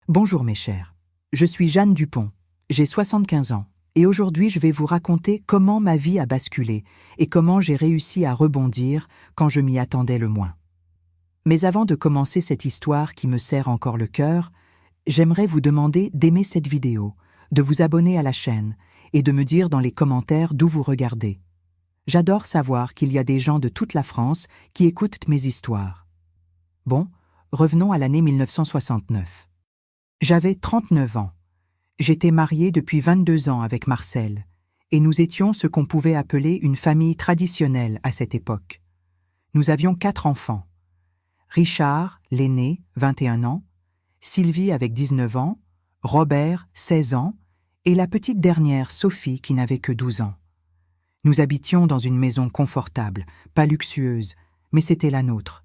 Bonjour mes chers, je suis Jeanne Dupont, j'ai 75 ans, et aujourd'hui je vais vous raconter comment ma vie a basculé et comment j'ai réussi à rebondir quand je m'y attendais le moins. Mais avant de commencer cette histoire qui me serre encore le cœur, j'aimerais vous demander d'aimer cette vidéo, de vous abonner à la chaîne et de me dire dans les commentaires d'où vous regardez. J'adore savoir qu'il y a des gens de toute la France qui écoutent mes histoires. Bon, revenons à l'année 1969. J'avais 39 ans. J'étais mariée depuis 22 ans avec Marcel, et nous étions ce qu'on pouvait appeler une famille traditionnelle à cette époque. Nous avions 4 enfants. Richard, l'aîné, 21 ans, Sylvie avec 19 ans, Robert, 16 ans, et la petite dernière, Sophie, qui n'avait que 12 ans. Nous habitions dans une maison confortable, pas luxueuse, mais c'était la nôtre.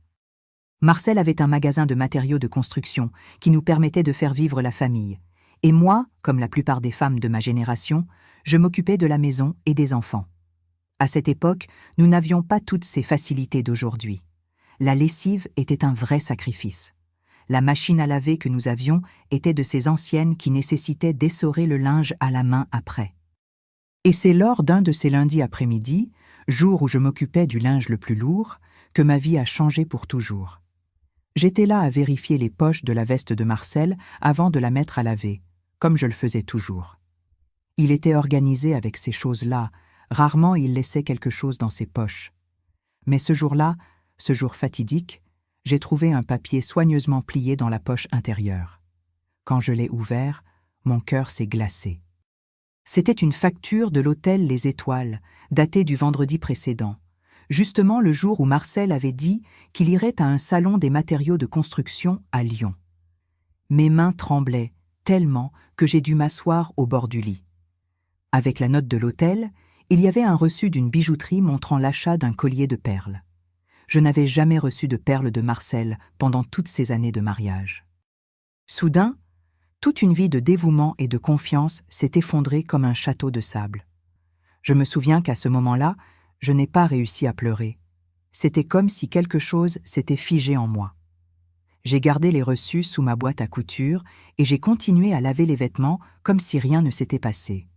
Marcel avait un magasin de matériaux de construction qui nous permettait de faire vivre la famille. Et moi, comme la plupart des femmes de ma génération, je m'occupais de la maison et des enfants. À cette époque, nous n'avions pas toutes ces facilités d'aujourd'hui. La lessive était un vrai sacrifice. La machine à laver que nous avions était de ces anciennes qui nécessitaient d'essorer le linge à la main après. Et c'est lors d'un de ces lundis après-midi, jour où je m'occupais du linge le plus lourd, que ma vie a changé pour toujours. J'étais là à vérifier les poches de la veste de Marcel avant de la mettre à laver, comme je le faisais toujours. Il était organisé avec ces choses-là, rarement il laissait quelque chose dans ses poches. Mais ce jour-là, ce jour fatidique, j'ai trouvé un papier soigneusement plié dans la poche intérieure. Quand je l'ai ouvert, mon cœur s'est glacé. C'était une facture de l'hôtel Les Étoiles, datée du vendredi précédent. Justement le jour où Marcel avait dit qu'il irait à un salon des matériaux de construction à Lyon. Mes mains tremblaient tellement que j'ai dû m'asseoir au bord du lit. Avec la note de l'hôtel, il y avait un reçu d'une bijouterie montrant l'achat d'un collier de perles. Je n'avais jamais reçu de perles de Marcel pendant toutes ces années de mariage. Soudain, toute une vie de dévouement et de confiance s'est effondrée comme un château de sable. Je me souviens qu'à ce moment-là, je n'ai pas réussi à pleurer. C'était comme si quelque chose s'était figé en moi. J'ai gardé les reçus sous ma boîte à couture et j'ai continué à laver les vêtements comme si rien ne s'était passé.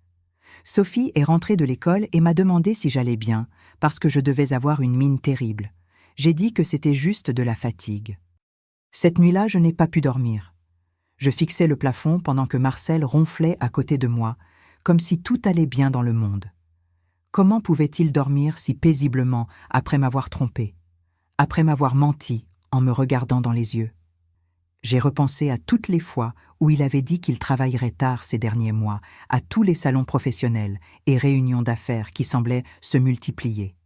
Sophie est rentrée de l'école et m'a demandé si j'allais bien, parce que je devais avoir une mine terrible. J'ai dit que c'était juste de la fatigue. Cette nuit-là, je n'ai pas pu dormir. Je fixais le plafond pendant que Marcel ronflait à côté de moi, comme si tout allait bien dans le monde. Comment pouvait-il dormir si paisiblement après m'avoir trompé, après m'avoir menti en me regardant dans les yeux? J'ai repensé à toutes les fois où il avait dit qu'il travaillerait tard ces derniers mois, à tous les salons professionnels et réunions d'affaires qui semblaient se multiplier.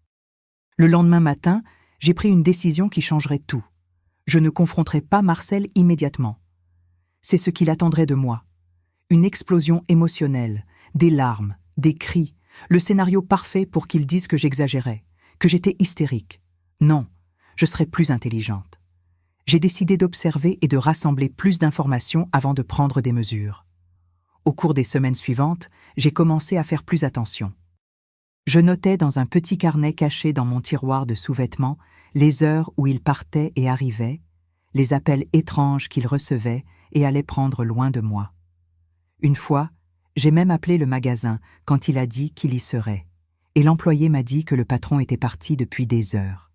Le lendemain matin, j'ai pris une décision qui changerait tout. Je ne confronterai pas Marcel immédiatement. C'est ce qu'il attendrait de moi. Une explosion émotionnelle, des larmes, des cris, le scénario parfait pour qu'il dise que j'exagérais, que j'étais hystérique. Non, je serais plus intelligente. J'ai décidé d'observer et de rassembler plus d'informations avant de prendre des mesures. Au cours des semaines suivantes, j'ai commencé à faire plus attention. Je notais dans un petit carnet caché dans mon tiroir de sous-vêtements les heures où il partait et arrivait, les appels étranges qu'il recevait et allait prendre loin de moi. Une fois, j'ai même appelé le magasin quand il a dit qu'il y serait, et l'employé m'a dit que le patron était parti depuis des heures.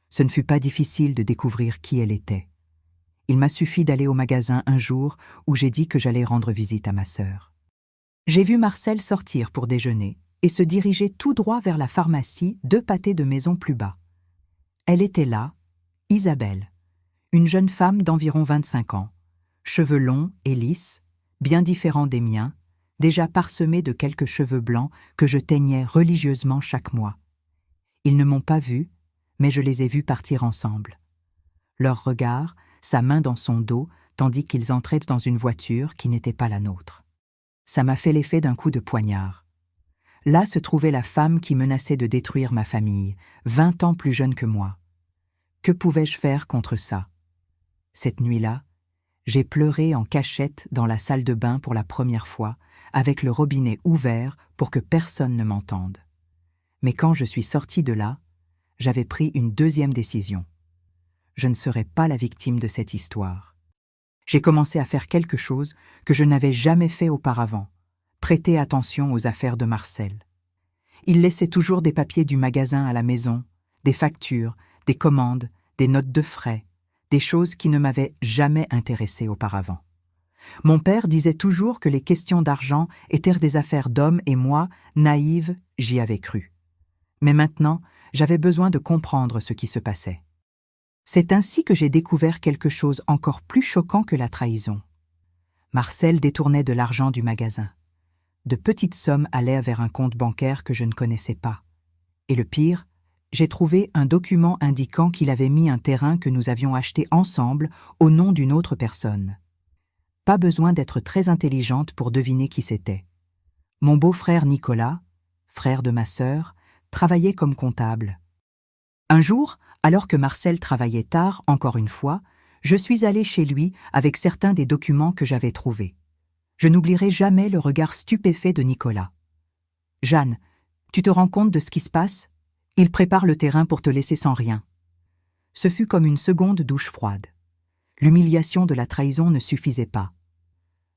Ce ne fut pas difficile de découvrir qui elle était. Il m'a suffi d'aller au magasin un jour où j'ai dit que j'allais rendre visite à ma sœur. J'ai vu Marcel sortir pour déjeuner et se diriger tout droit vers la pharmacie 2 pâtés de maison plus bas. Elle était là, Isabelle, une jeune femme d'environ 25 ans, cheveux longs et lisses, bien différents des miens, déjà parsemés de quelques cheveux blancs que je teignais religieusement chaque mois. Ils ne m'ont pas vue, mais je les ai vus partir ensemble. Leur regard, sa main dans son dos, tandis qu'ils entraient dans une voiture qui n'était pas la nôtre. Ça m'a fait l'effet d'un coup de poignard. Là se trouvait la femme qui menaçait de détruire ma famille, 20 ans plus jeune que moi. Que pouvais-je faire contre ça? Cette nuit-là, j'ai pleuré en cachette dans la salle de bain pour la première fois, avec le robinet ouvert pour que personne ne m'entende. Mais quand je suis sortie de là, j'avais pris une deuxième décision. Je ne serais pas la victime de cette histoire. J'ai commencé à faire quelque chose que je n'avais jamais fait auparavant, prêter attention aux affaires de Marcel. Il laissait toujours des papiers du magasin à la maison, des factures, des commandes, des notes de frais, des choses qui ne m'avaient jamais intéressé auparavant. Mon père disait toujours que les questions d'argent étaient des affaires d'hommes et moi, naïve, j'y avais cru. Mais maintenant, j'avais besoin de comprendre ce qui se passait. C'est ainsi que j'ai découvert quelque chose encore plus choquant que la trahison. Marcel détournait de l'argent du magasin. De petites sommes allaient vers un compte bancaire que je ne connaissais pas. Et le pire, j'ai trouvé un document indiquant qu'il avait mis un terrain que nous avions acheté ensemble au nom d'une autre personne. Pas besoin d'être très intelligente pour deviner qui c'était. Mon beau-frère Nicolas, frère de ma sœur, travaillait comme comptable. Un jour, alors que Marcel travaillait tard, encore une fois, je suis allée chez lui avec certains des documents que j'avais trouvés. Je n'oublierai jamais le regard stupéfait de Nicolas. « Jeanne, tu te rends compte de ce qui se passe ? Il prépare le terrain pour te laisser sans rien. » Ce fut comme une seconde douche froide. L'humiliation de la trahison ne suffisait pas.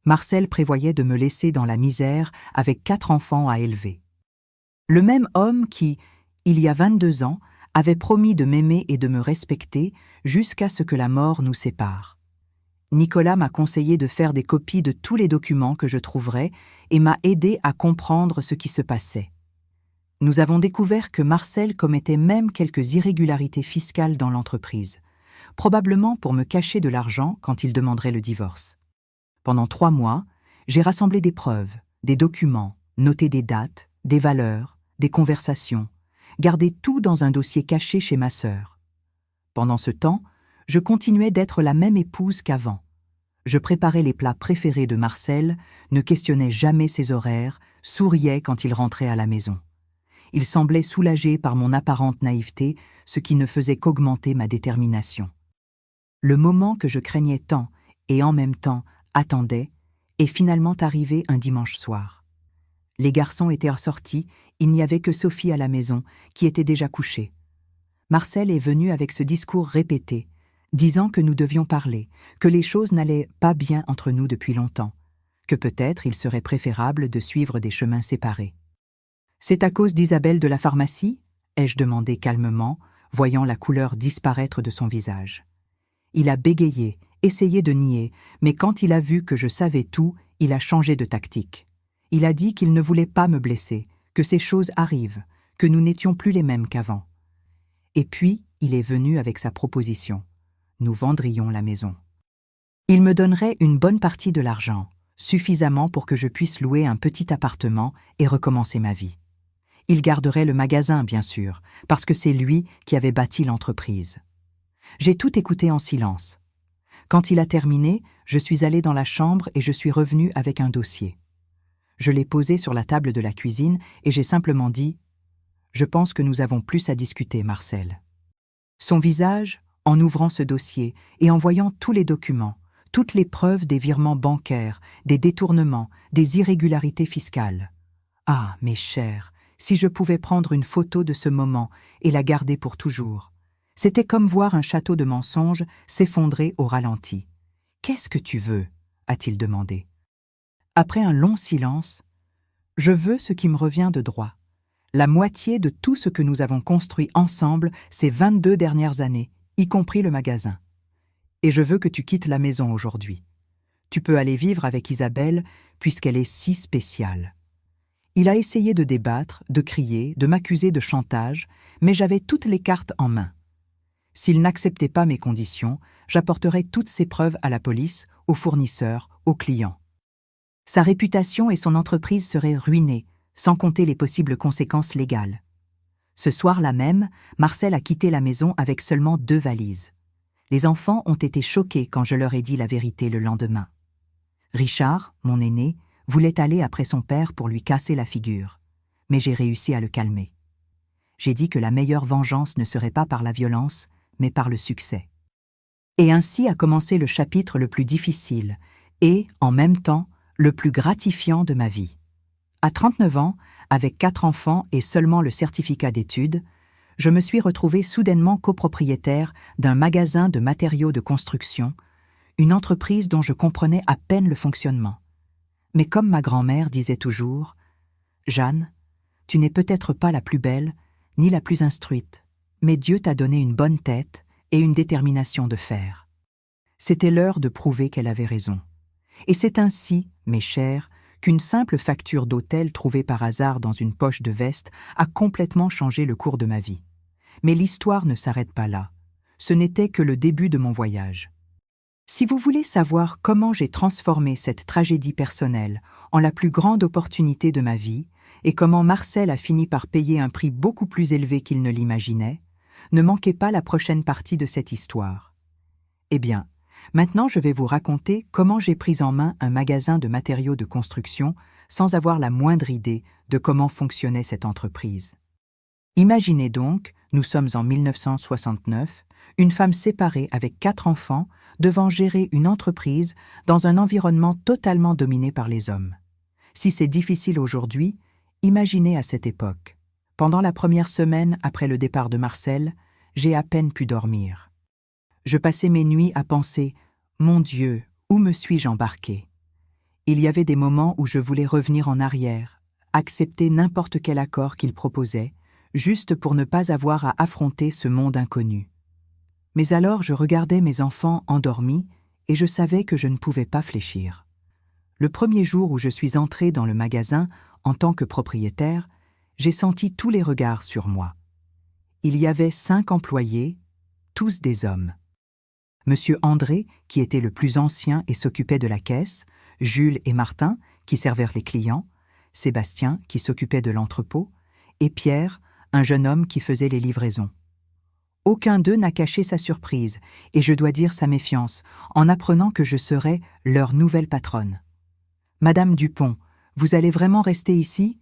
Marcel prévoyait de me laisser dans la misère avec 4 enfants à élever. Le même homme qui, il y a 22 ans, avait promis de m'aimer et de me respecter jusqu'à ce que la mort nous sépare. Nicolas m'a conseillé de faire des copies de tous les documents que je trouverais et m'a aidé à comprendre ce qui se passait. Nous avons découvert que Marcel commettait même quelques irrégularités fiscales dans l'entreprise, probablement pour me cacher de l'argent quand il demanderait le divorce. Pendant 3 mois, j'ai rassemblé des preuves, des documents, noté des dates, des valeurs, des conversations, gardé tout dans un dossier caché chez ma sœur. Pendant ce temps, je continuais d'être la même épouse qu'avant. Je préparais les plats préférés de Marcel, ne questionnais jamais ses horaires, souriais quand il rentrait à la maison. Il semblait soulagé par mon apparente naïveté, ce qui ne faisait qu'augmenter ma détermination. Le moment que je craignais tant et en même temps attendais est finalement arrivé un dimanche soir. Les garçons étaient ressortis, il n'y avait que Sophie à la maison, qui était déjà couchée. Marcel est venu avec ce discours répété, disant que nous devions parler, que les choses n'allaient pas bien entre nous depuis longtemps, que peut-être il serait préférable de suivre des chemins séparés. « C'est à cause d'Isabelle de la pharmacie ?» ai-je demandé calmement, voyant la couleur disparaître de son visage. Il a bégayé, essayé de nier, mais quand il a vu que je savais tout, il a changé de tactique. Il a dit qu'il ne voulait pas me blesser, que ces choses arrivent, que nous n'étions plus les mêmes qu'avant. Et puis, il est venu avec sa proposition. Nous vendrions la maison. Il me donnerait une bonne partie de l'argent, suffisamment pour que je puisse louer un petit appartement et recommencer ma vie. Il garderait le magasin, bien sûr, parce que c'est lui qui avait bâti l'entreprise. J'ai tout écouté en silence. Quand il a terminé, je suis allée dans la chambre et je suis revenue avec un dossier. Je l'ai posé sur la table de la cuisine et j'ai simplement dit « Je pense que nous avons plus à discuter, Marcel. » Son visage, en ouvrant ce dossier et en voyant tous les documents, toutes les preuves des virements bancaires, des détournements, des irrégularités fiscales. Ah, mes chers, si je pouvais prendre une photo de ce moment et la garder pour toujours. C'était comme voir un château de mensonges s'effondrer au ralenti. « Qu'est-ce que tu veux ?» a-t-il demandé. Après un long silence, « Je veux ce qui me revient de droit. La moitié de tout ce que nous avons construit ensemble ces 22 dernières années, y compris le magasin. Et je veux que tu quittes la maison aujourd'hui. Tu peux aller vivre avec Isabelle puisqu'elle est si spéciale. » Il a essayé de débattre, de crier, de m'accuser de chantage, mais j'avais toutes les cartes en main. S'il n'acceptait pas mes conditions, j'apporterais toutes ces preuves à la police, aux fournisseurs, aux clients. Sa réputation et son entreprise seraient ruinées, sans compter les possibles conséquences légales. Ce soir-là même, Marcel a quitté la maison avec seulement 2 valises. Les enfants ont été choqués quand je leur ai dit la vérité le lendemain. Richard, mon aîné, voulait aller après son père pour lui casser la figure, mais j'ai réussi à le calmer. J'ai dit que la meilleure vengeance ne serait pas par la violence, mais par le succès. Et ainsi a commencé le chapitre le plus difficile et, en même temps, le plus gratifiant de ma vie. À 39 ans, avec 4 enfants et seulement le certificat d'études, je me suis retrouvée soudainement copropriétaire d'un magasin de matériaux de construction, une entreprise dont je comprenais à peine le fonctionnement. Mais comme ma grand-mère disait toujours, « Jeanne, tu n'es peut-être pas la plus belle, ni la plus instruite, mais Dieu t'a donné une bonne tête et une détermination de fer. » C'était l'heure de prouver qu'elle avait raison. Et c'est ainsi, mes chers, qu'une simple facture d'hôtel trouvée par hasard dans une poche de veste a complètement changé le cours de ma vie. Mais l'histoire ne s'arrête pas là. Ce n'était que le début de mon voyage. Si vous voulez savoir comment j'ai transformé cette tragédie personnelle en la plus grande opportunité de ma vie et comment Marcel a fini par payer un prix beaucoup plus élevé qu'il ne l'imaginait, ne manquez pas la prochaine partie de cette histoire. Eh bien, maintenant je vais vous raconter comment j'ai pris en main un magasin de matériaux de construction sans avoir la moindre idée de comment fonctionnait cette entreprise. Imaginez donc, nous sommes en 1969, une femme séparée avec 4 enfants devant gérer une entreprise dans un environnement totalement dominé par les hommes. Si c'est difficile aujourd'hui, imaginez à cette époque. Pendant la première semaine après le départ de Marcel, j'ai à peine pu dormir. Je passais mes nuits à penser « Mon Dieu, où me suis-je embarqué ?» Il y avait des moments où je voulais revenir en arrière, accepter n'importe quel accord qu'il proposait, juste pour ne pas avoir à affronter ce monde inconnu. Mais alors je regardais mes enfants endormis et je savais que je ne pouvais pas fléchir. Le premier jour où je suis entré dans le magasin en tant que propriétaire, j'ai senti tous les regards sur moi. Il y avait 5 employés, tous des hommes. Monsieur André, qui était le plus ancien et s'occupait de la caisse, Jules et Martin, qui servèrent les clients, Sébastien, qui s'occupait de l'entrepôt, et Pierre, un jeune homme qui faisait les livraisons. Aucun d'eux n'a caché sa surprise, et je dois dire sa méfiance, en apprenant que je serais leur nouvelle patronne. « Madame Dupont, vous allez vraiment rester ici ?»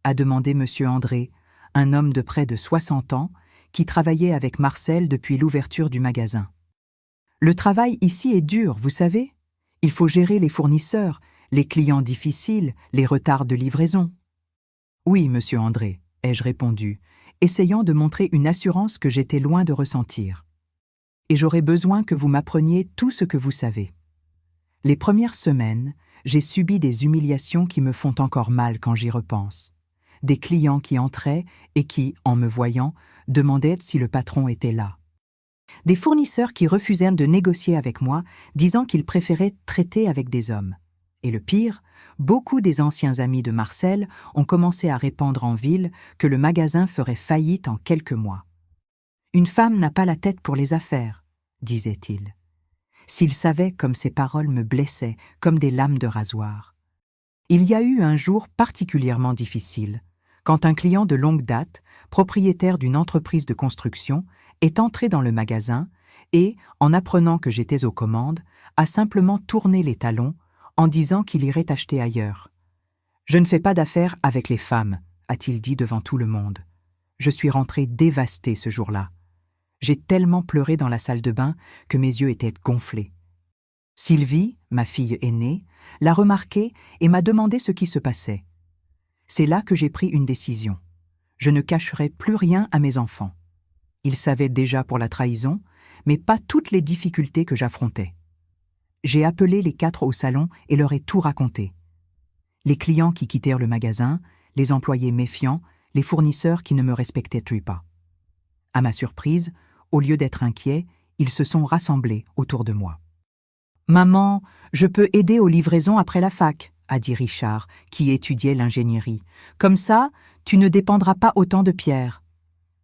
a demandé monsieur André, un homme de près de 60 ans, qui travaillait avec Marcel depuis l'ouverture du magasin. « Le travail ici est dur, vous savez. Il faut gérer les fournisseurs, les clients difficiles, les retards de livraison. »« Oui, monsieur André, » ai-je répondu, essayant de montrer une assurance que j'étais loin de ressentir. « Et j'aurais besoin que vous m'appreniez tout ce que vous savez. » Les premières semaines, j'ai subi des humiliations qui me font encore mal quand j'y repense. Des clients qui entraient et qui, en me voyant, demandaient si le patron était là. Des fournisseurs qui refusèrent de négocier avec moi, disant qu'ils préféraient traiter avec des hommes. Et le pire, beaucoup des anciens amis de Marcel ont commencé à répandre en ville que le magasin ferait faillite en quelques mois. « Une femme n'a pas la tête pour les affaires », disait-il. S'il savait comme ces paroles me blessaient comme des lames de rasoir. Il y a eu un jour particulièrement difficile, quand un client de longue date, propriétaire d'une entreprise de construction, est entré dans le magasin et, en apprenant que j'étais aux commandes, a simplement tourné les talons en disant qu'il irait acheter ailleurs. « Je ne fais pas d'affaires avec les femmes », a-t-il dit devant tout le monde. Je suis rentré dévasté ce jour-là. J'ai tellement pleuré dans la salle de bain que mes yeux étaient gonflés. Sylvie, ma fille aînée, l'a remarqué et m'a demandé ce qui se passait. C'est là que j'ai pris une décision. Je ne cacherai plus rien à mes enfants. Ils savaient déjà pour la trahison, mais pas toutes les difficultés que j'affrontais. J'ai appelé les 4 au salon et leur ai tout raconté. Les clients qui quittèrent le magasin, les employés méfiants, les fournisseurs qui ne me respectaient plus pas. À ma surprise, au lieu d'être inquiets, ils se sont rassemblés autour de moi. « Maman, je peux aider aux livraisons après la fac », a dit Richard, qui étudiait l'ingénierie. « Comme ça, tu ne dépendras pas autant de Pierre. »«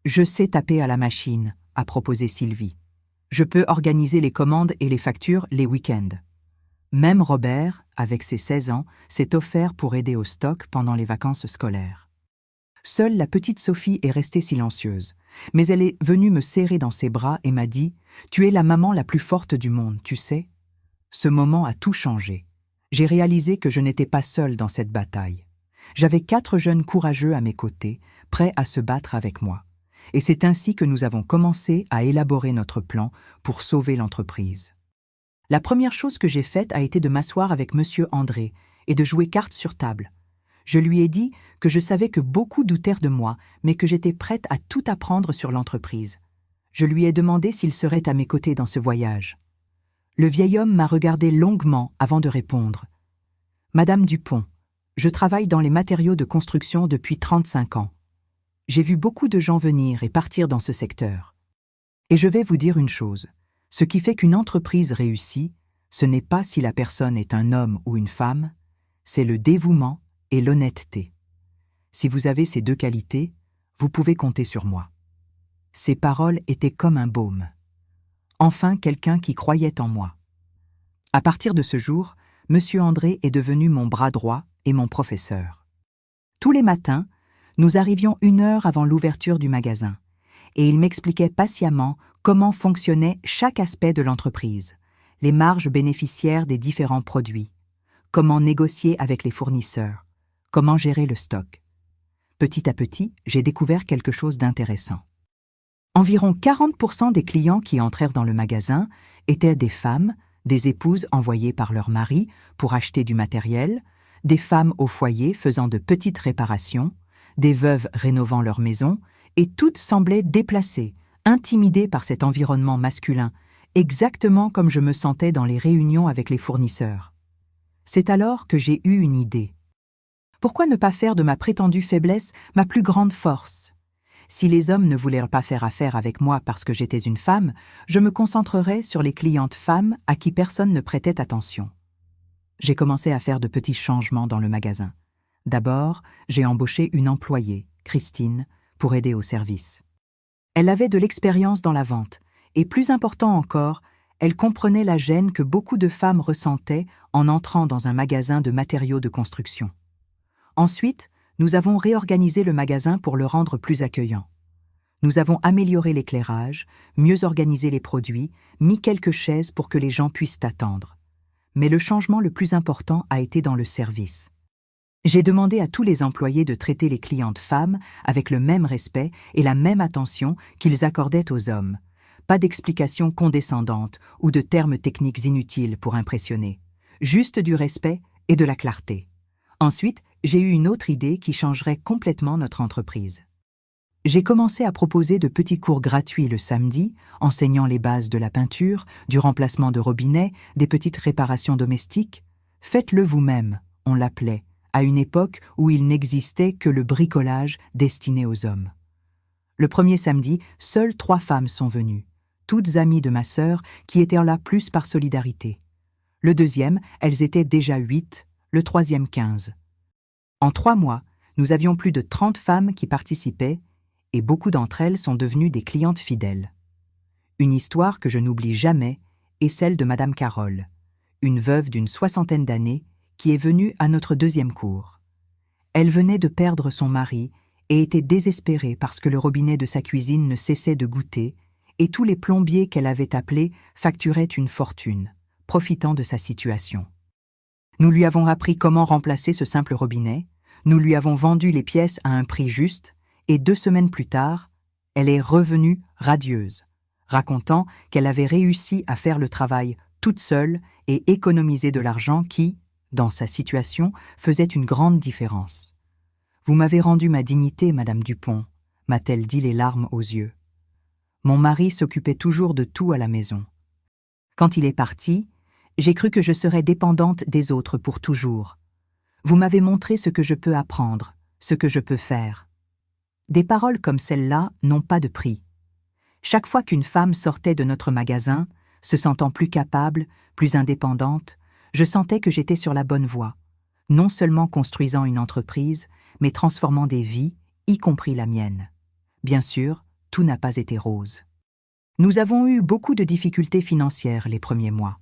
Je sais taper à la machine », a proposé Sylvie. « Je peux organiser les commandes et les factures les week-ends. » Même Robert, avec ses 16 ans, s'est offert pour aider au stock pendant les vacances scolaires. Seule la petite Sophie est restée silencieuse, mais elle est venue me serrer dans ses bras et m'a dit « Tu es la maman la plus forte du monde, tu sais ?» Ce moment a tout changé. J'ai réalisé que je n'étais pas seule dans cette bataille. J'avais 4 jeunes courageux à mes côtés, prêts à se battre avec moi. Et c'est ainsi que nous avons commencé à élaborer notre plan pour sauver l'entreprise. La première chose que j'ai faite a été de m'asseoir avec monsieur André et de jouer cartes sur table. Je lui ai dit que je savais que beaucoup doutèrent de moi, mais que j'étais prête à tout apprendre sur l'entreprise. Je lui ai demandé s'il serait à mes côtés dans ce voyage. Le vieil homme m'a regardé longuement avant de répondre. « Madame Dupont, je travaille dans les matériaux de construction depuis 35 ans. J'ai vu beaucoup de gens venir et partir dans ce secteur. Et je vais vous dire une chose, ce qui fait qu'une entreprise réussit, ce n'est pas si la personne est un homme ou une femme, c'est le dévouement et l'honnêteté. Si vous avez ces deux qualités, vous pouvez compter sur moi. » Ces paroles étaient comme un baume. Enfin, quelqu'un qui croyait en moi. À partir de ce jour, M. André est devenu mon bras droit et mon professeur. Tous les matins, nous arrivions 1 heure avant l'ouverture du magasin, et il m'expliquait patiemment comment fonctionnait chaque aspect de l'entreprise, les marges bénéficiaires des différents produits, comment négocier avec les fournisseurs, comment gérer le stock. Petit à petit, j'ai découvert quelque chose d'intéressant. Environ 40% des clients qui entrèrent dans le magasin étaient des femmes, des épouses envoyées par leur mari pour acheter du matériel, des femmes au foyer faisant de petites réparations, des veuves rénovant leur maison, et toutes semblaient déplacées, intimidées par cet environnement masculin, exactement comme je me sentais dans les réunions avec les fournisseurs. C'est alors que j'ai eu une idée. Pourquoi ne pas faire de ma prétendue faiblesse ma plus grande force ? Si les hommes ne voulaient pas faire affaire avec moi parce que j'étais une femme, je me concentrerais sur les clientes femmes à qui personne ne prêtait attention. J'ai commencé à faire de petits changements dans le magasin. D'abord, j'ai embauché une employée, Christine, pour aider au service. Elle avait de l'expérience dans la vente, et plus important encore, elle comprenait la gêne que beaucoup de femmes ressentaient en entrant dans un magasin de matériaux de construction. Ensuite, nous avons réorganisé le magasin pour le rendre plus accueillant. Nous avons amélioré l'éclairage, mieux organisé les produits, mis quelques chaises pour que les gens puissent attendre. Mais le changement le plus important a été dans le service. J'ai demandé à tous les employés de traiter les clientes femmes avec le même respect et la même attention qu'ils accordaient aux hommes. Pas d'explications condescendantes ou de termes techniques inutiles pour impressionner. Juste du respect et de la clarté. Ensuite, j'ai eu une autre idée qui changerait complètement notre entreprise. J'ai commencé à proposer de petits cours gratuits le samedi, enseignant les bases de la peinture, du remplacement de robinets, des petites réparations domestiques. Faites-le vous-même, on l'appelait, à une époque où il n'existait que le bricolage destiné aux hommes. Le premier samedi, seules 3 femmes sont venues, toutes amies de ma sœur qui étaient là plus par solidarité. Le deuxième, elles étaient déjà 8, le troisième 15. En 3 mois, nous avions plus de 30 femmes qui participaient et beaucoup d'entre elles sont devenues des clientes fidèles. Une histoire que je n'oublie jamais est celle de Madame Carole, une veuve d'une 60aine d'années qui est venue à notre deuxième cours. Elle venait de perdre son mari et était désespérée parce que le robinet de sa cuisine ne cessait de goutter et tous les plombiers qu'elle avait appelés facturaient une fortune, profitant de sa situation. Nous lui avons appris comment remplacer ce simple robinet, nous lui avons vendu les pièces à un prix juste, et 2 semaines plus tard, elle est revenue radieuse, racontant qu'elle avait réussi à faire le travail toute seule et économiser de l'argent qui, dans sa situation, faisait une grande différence. « Vous m'avez rendu ma dignité, Madame Dupont », m'a-t-elle dit les larmes aux yeux. Mon mari s'occupait toujours de tout à la maison. Quand il est parti, j'ai cru que je serais dépendante des autres pour toujours. Vous m'avez montré ce que je peux apprendre, ce que je peux faire. Des paroles comme celle-là n'ont pas de prix. Chaque fois qu'une femme sortait de notre magasin, se sentant plus capable, plus indépendante, je sentais que j'étais sur la bonne voie, non seulement construisant une entreprise, mais transformant des vies, y compris la mienne. Bien sûr, tout n'a pas été rose. Nous avons eu beaucoup de difficultés financières les premiers mois.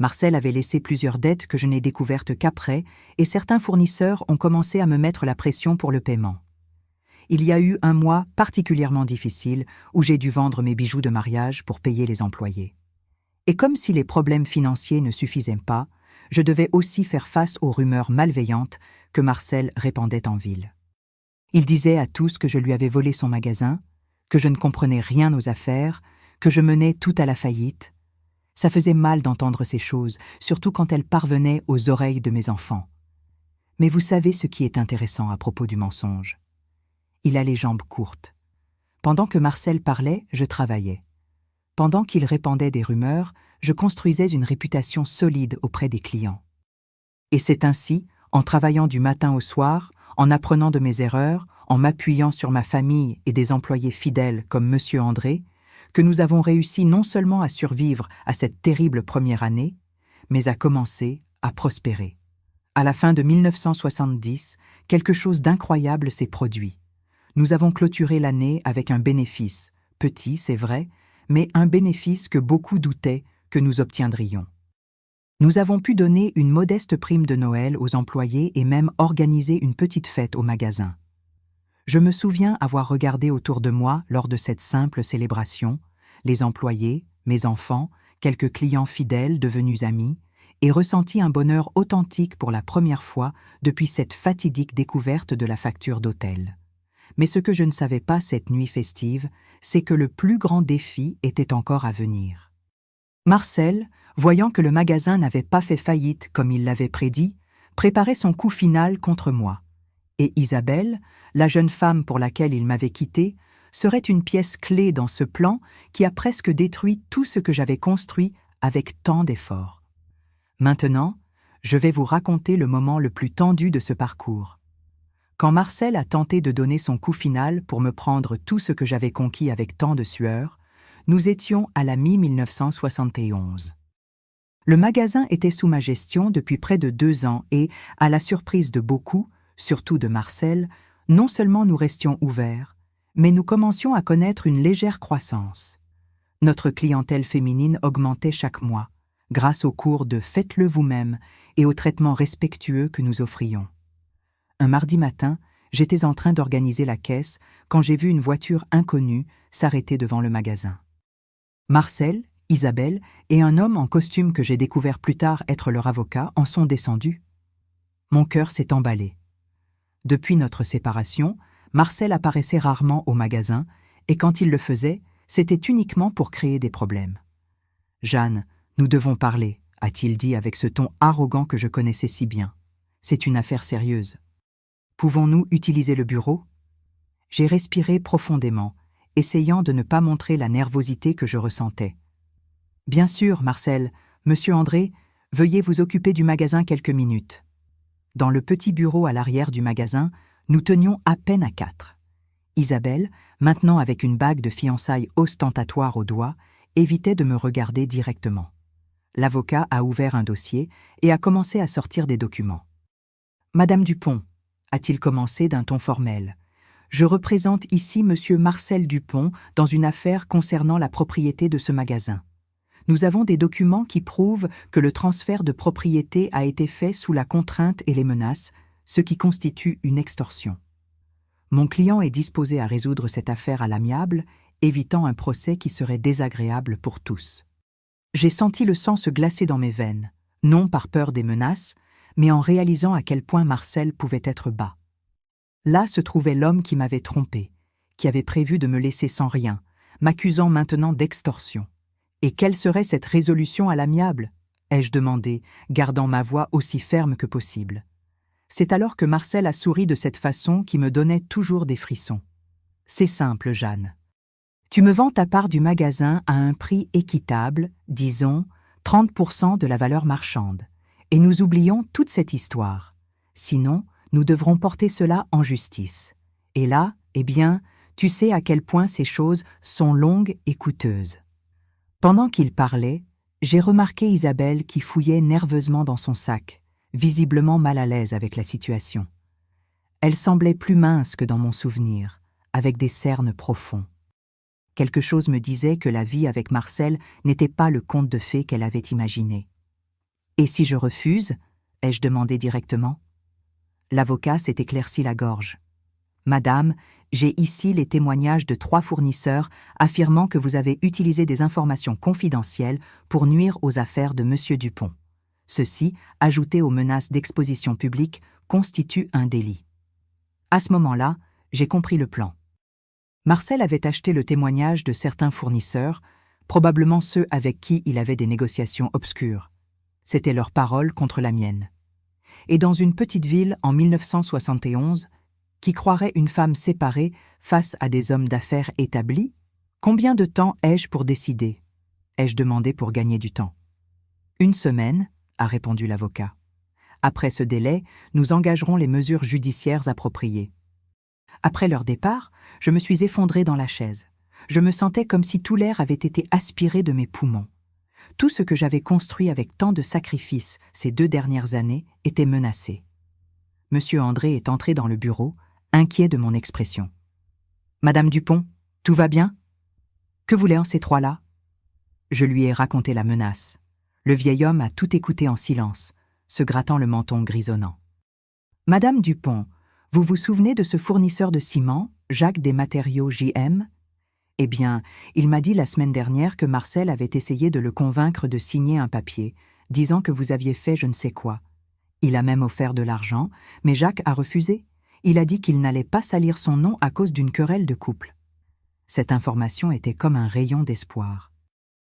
Marcel avait laissé plusieurs dettes que je n'ai découvertes qu'après, et certains fournisseurs ont commencé à me mettre la pression pour le paiement. Il y a eu un mois particulièrement difficile où j'ai dû vendre mes bijoux de mariage pour payer les employés. Et comme si les problèmes financiers ne suffisaient pas, je devais aussi faire face aux rumeurs malveillantes que Marcel répandait en ville. Il disait à tous que je lui avais volé son magasin, que je ne comprenais rien aux affaires, que je menais tout à la faillite. Ça faisait mal d'entendre ces choses, surtout quand elles parvenaient aux oreilles de mes enfants. Mais vous savez ce qui est intéressant à propos du mensonge. Il a les jambes courtes. Pendant que Marcel parlait, je travaillais. Pendant qu'il répandait des rumeurs, je construisais une réputation solide auprès des clients. Et c'est ainsi, en travaillant du matin au soir, en apprenant de mes erreurs, en m'appuyant sur ma famille et des employés fidèles comme Monsieur André, que nous avons réussi non seulement à survivre à cette terrible première année, mais à commencer à prospérer. À la fin de 1970, quelque chose d'incroyable s'est produit. Nous avons clôturé l'année avec un bénéfice, petit, c'est vrai, mais un bénéfice que beaucoup doutaient que nous obtiendrions. Nous avons pu donner une modeste prime de Noël aux employés et même organiser une petite fête au magasin. Je me souviens avoir regardé autour de moi lors de cette simple célébration, les employés, mes enfants, quelques clients fidèles devenus amis, et ressenti un bonheur authentique pour la première fois depuis cette fatidique découverte de la facture d'hôtel. Mais ce que je ne savais pas cette nuit festive, c'est que le plus grand défi était encore à venir. Marcel, voyant que le magasin n'avait pas fait faillite comme il l'avait prédit, préparait son coup final contre moi. Et Isabelle, la jeune femme pour laquelle il m'avait quitté, serait une pièce clé dans ce plan qui a presque détruit tout ce que j'avais construit avec tant d'efforts. Maintenant, je vais vous raconter le moment le plus tendu de ce parcours. Quand Marcel a tenté de donner son coup final pour me prendre tout ce que j'avais conquis avec tant de sueur, nous étions à la mi-1971. Le magasin était sous ma gestion depuis près de 2 ans et, à la surprise de beaucoup, surtout de Marcel, non seulement nous restions ouverts, mais nous commencions à connaître une légère croissance. Notre clientèle féminine augmentait chaque mois, grâce aux cours de « Faites-le vous-même » et au traitement respectueux que nous offrions. Un mardi matin, j'étais en train d'organiser la caisse quand j'ai vu une voiture inconnue s'arrêter devant le magasin. Marcel, Isabelle et un homme en costume que j'ai découvert plus tard être leur avocat en sont descendus. Mon cœur s'est emballé. Depuis notre séparation, Marcel apparaissait rarement au magasin et quand il le faisait, c'était uniquement pour créer des problèmes. « Jeanne, nous devons parler », a-t-il dit avec ce ton arrogant que je connaissais si bien. « C'est une affaire sérieuse. Pouvons-nous utiliser le bureau ?» J'ai respiré profondément, essayant de ne pas montrer la nervosité que je ressentais. « Bien sûr, Marcel, Monsieur André, veuillez vous occuper du magasin quelques minutes. » Dans le petit bureau à l'arrière du magasin, nous tenions à peine à 4. Isabelle, maintenant avec une bague de fiançailles ostentatoire au doigt, évitait de me regarder directement. L'avocat a ouvert un dossier et a commencé à sortir des documents. « Madame Dupont », a-t-il commencé d'un ton formel, « je représente ici Monsieur Marcel Dupont dans une affaire concernant la propriété de ce magasin. Nous avons des documents qui prouvent que le transfert de propriété a été fait sous la contrainte et les menaces, ce qui constitue une extorsion. Mon client est disposé à résoudre cette affaire à l'amiable, évitant un procès qui serait désagréable pour tous. » J'ai senti le sang se glacer dans mes veines, non par peur des menaces, mais en réalisant à quel point Marcel pouvait être bas. Là se trouvait l'homme qui m'avait trompé, qui avait prévu de me laisser sans rien, m'accusant maintenant d'extorsion. Et quelle serait cette résolution à l'amiable ? Ai-je demandé, gardant ma voix aussi ferme que possible. C'est alors que Marcel a souri de cette façon qui me donnait toujours des frissons. « C'est simple, Jeanne. Tu me vends ta part du magasin à un prix équitable, disons 30% de la valeur marchande, et nous oublions toute cette histoire. Sinon, nous devrons porter cela en justice. Et là, eh bien, tu sais à quel point ces choses sont longues et coûteuses. » Pendant qu'il parlait, j'ai remarqué Isabelle qui fouillait nerveusement dans son sac, visiblement mal à l'aise avec la situation. Elle semblait plus mince que dans mon souvenir, avec des cernes profonds. Quelque chose me disait que la vie avec Marcel n'était pas le conte de fées qu'elle avait imaginé. « Et si je refuse ?» ai-je demandé directement. L'avocat s'est éclairci la gorge. « Madame, j'ai ici les témoignages de 3 fournisseurs affirmant que vous avez utilisé des informations confidentielles pour nuire aux affaires de Monsieur Dupont. Ceci, ajouté aux menaces d'exposition publique, constitue un délit. » À ce moment-là, j'ai compris le plan. Marcel avait acheté le témoignage de certains fournisseurs, probablement ceux avec qui il avait des négociations obscures. C'était leur parole contre la mienne. Et dans une petite ville en 1971, qui croirait une femme séparée face à des hommes d'affaires établis, combien de temps ai-je pour décider ? ai-je demandé pour gagner du temps. « 1 semaine, a répondu l'avocat. Après ce délai, nous engagerons les mesures judiciaires appropriées. Après leur départ, je me suis effondrée dans la chaise. Je me sentais comme si tout l'air avait été aspiré de mes poumons. Tout ce que j'avais construit avec tant de sacrifices ces 2 dernières années était menacé. Monsieur André est entré dans le bureau, inquiet de mon expression. « Madame Dupont, tout va bien ? Que voulaient ces 3-là » Je lui ai raconté la menace. Le vieil homme a tout écouté en silence, se grattant le menton grisonnant. « Madame Dupont, vous vous souvenez de ce fournisseur de ciment, Jacques des Matériaux JM ? Eh bien, il m'a dit la semaine dernière que Marcel avait essayé de le convaincre de signer un papier, disant que vous aviez fait je ne sais quoi. Il a même offert de l'argent, mais Jacques a refusé. Il a dit qu'il n'allait pas salir son nom à cause d'une querelle de couple. » Cette information était comme un rayon d'espoir.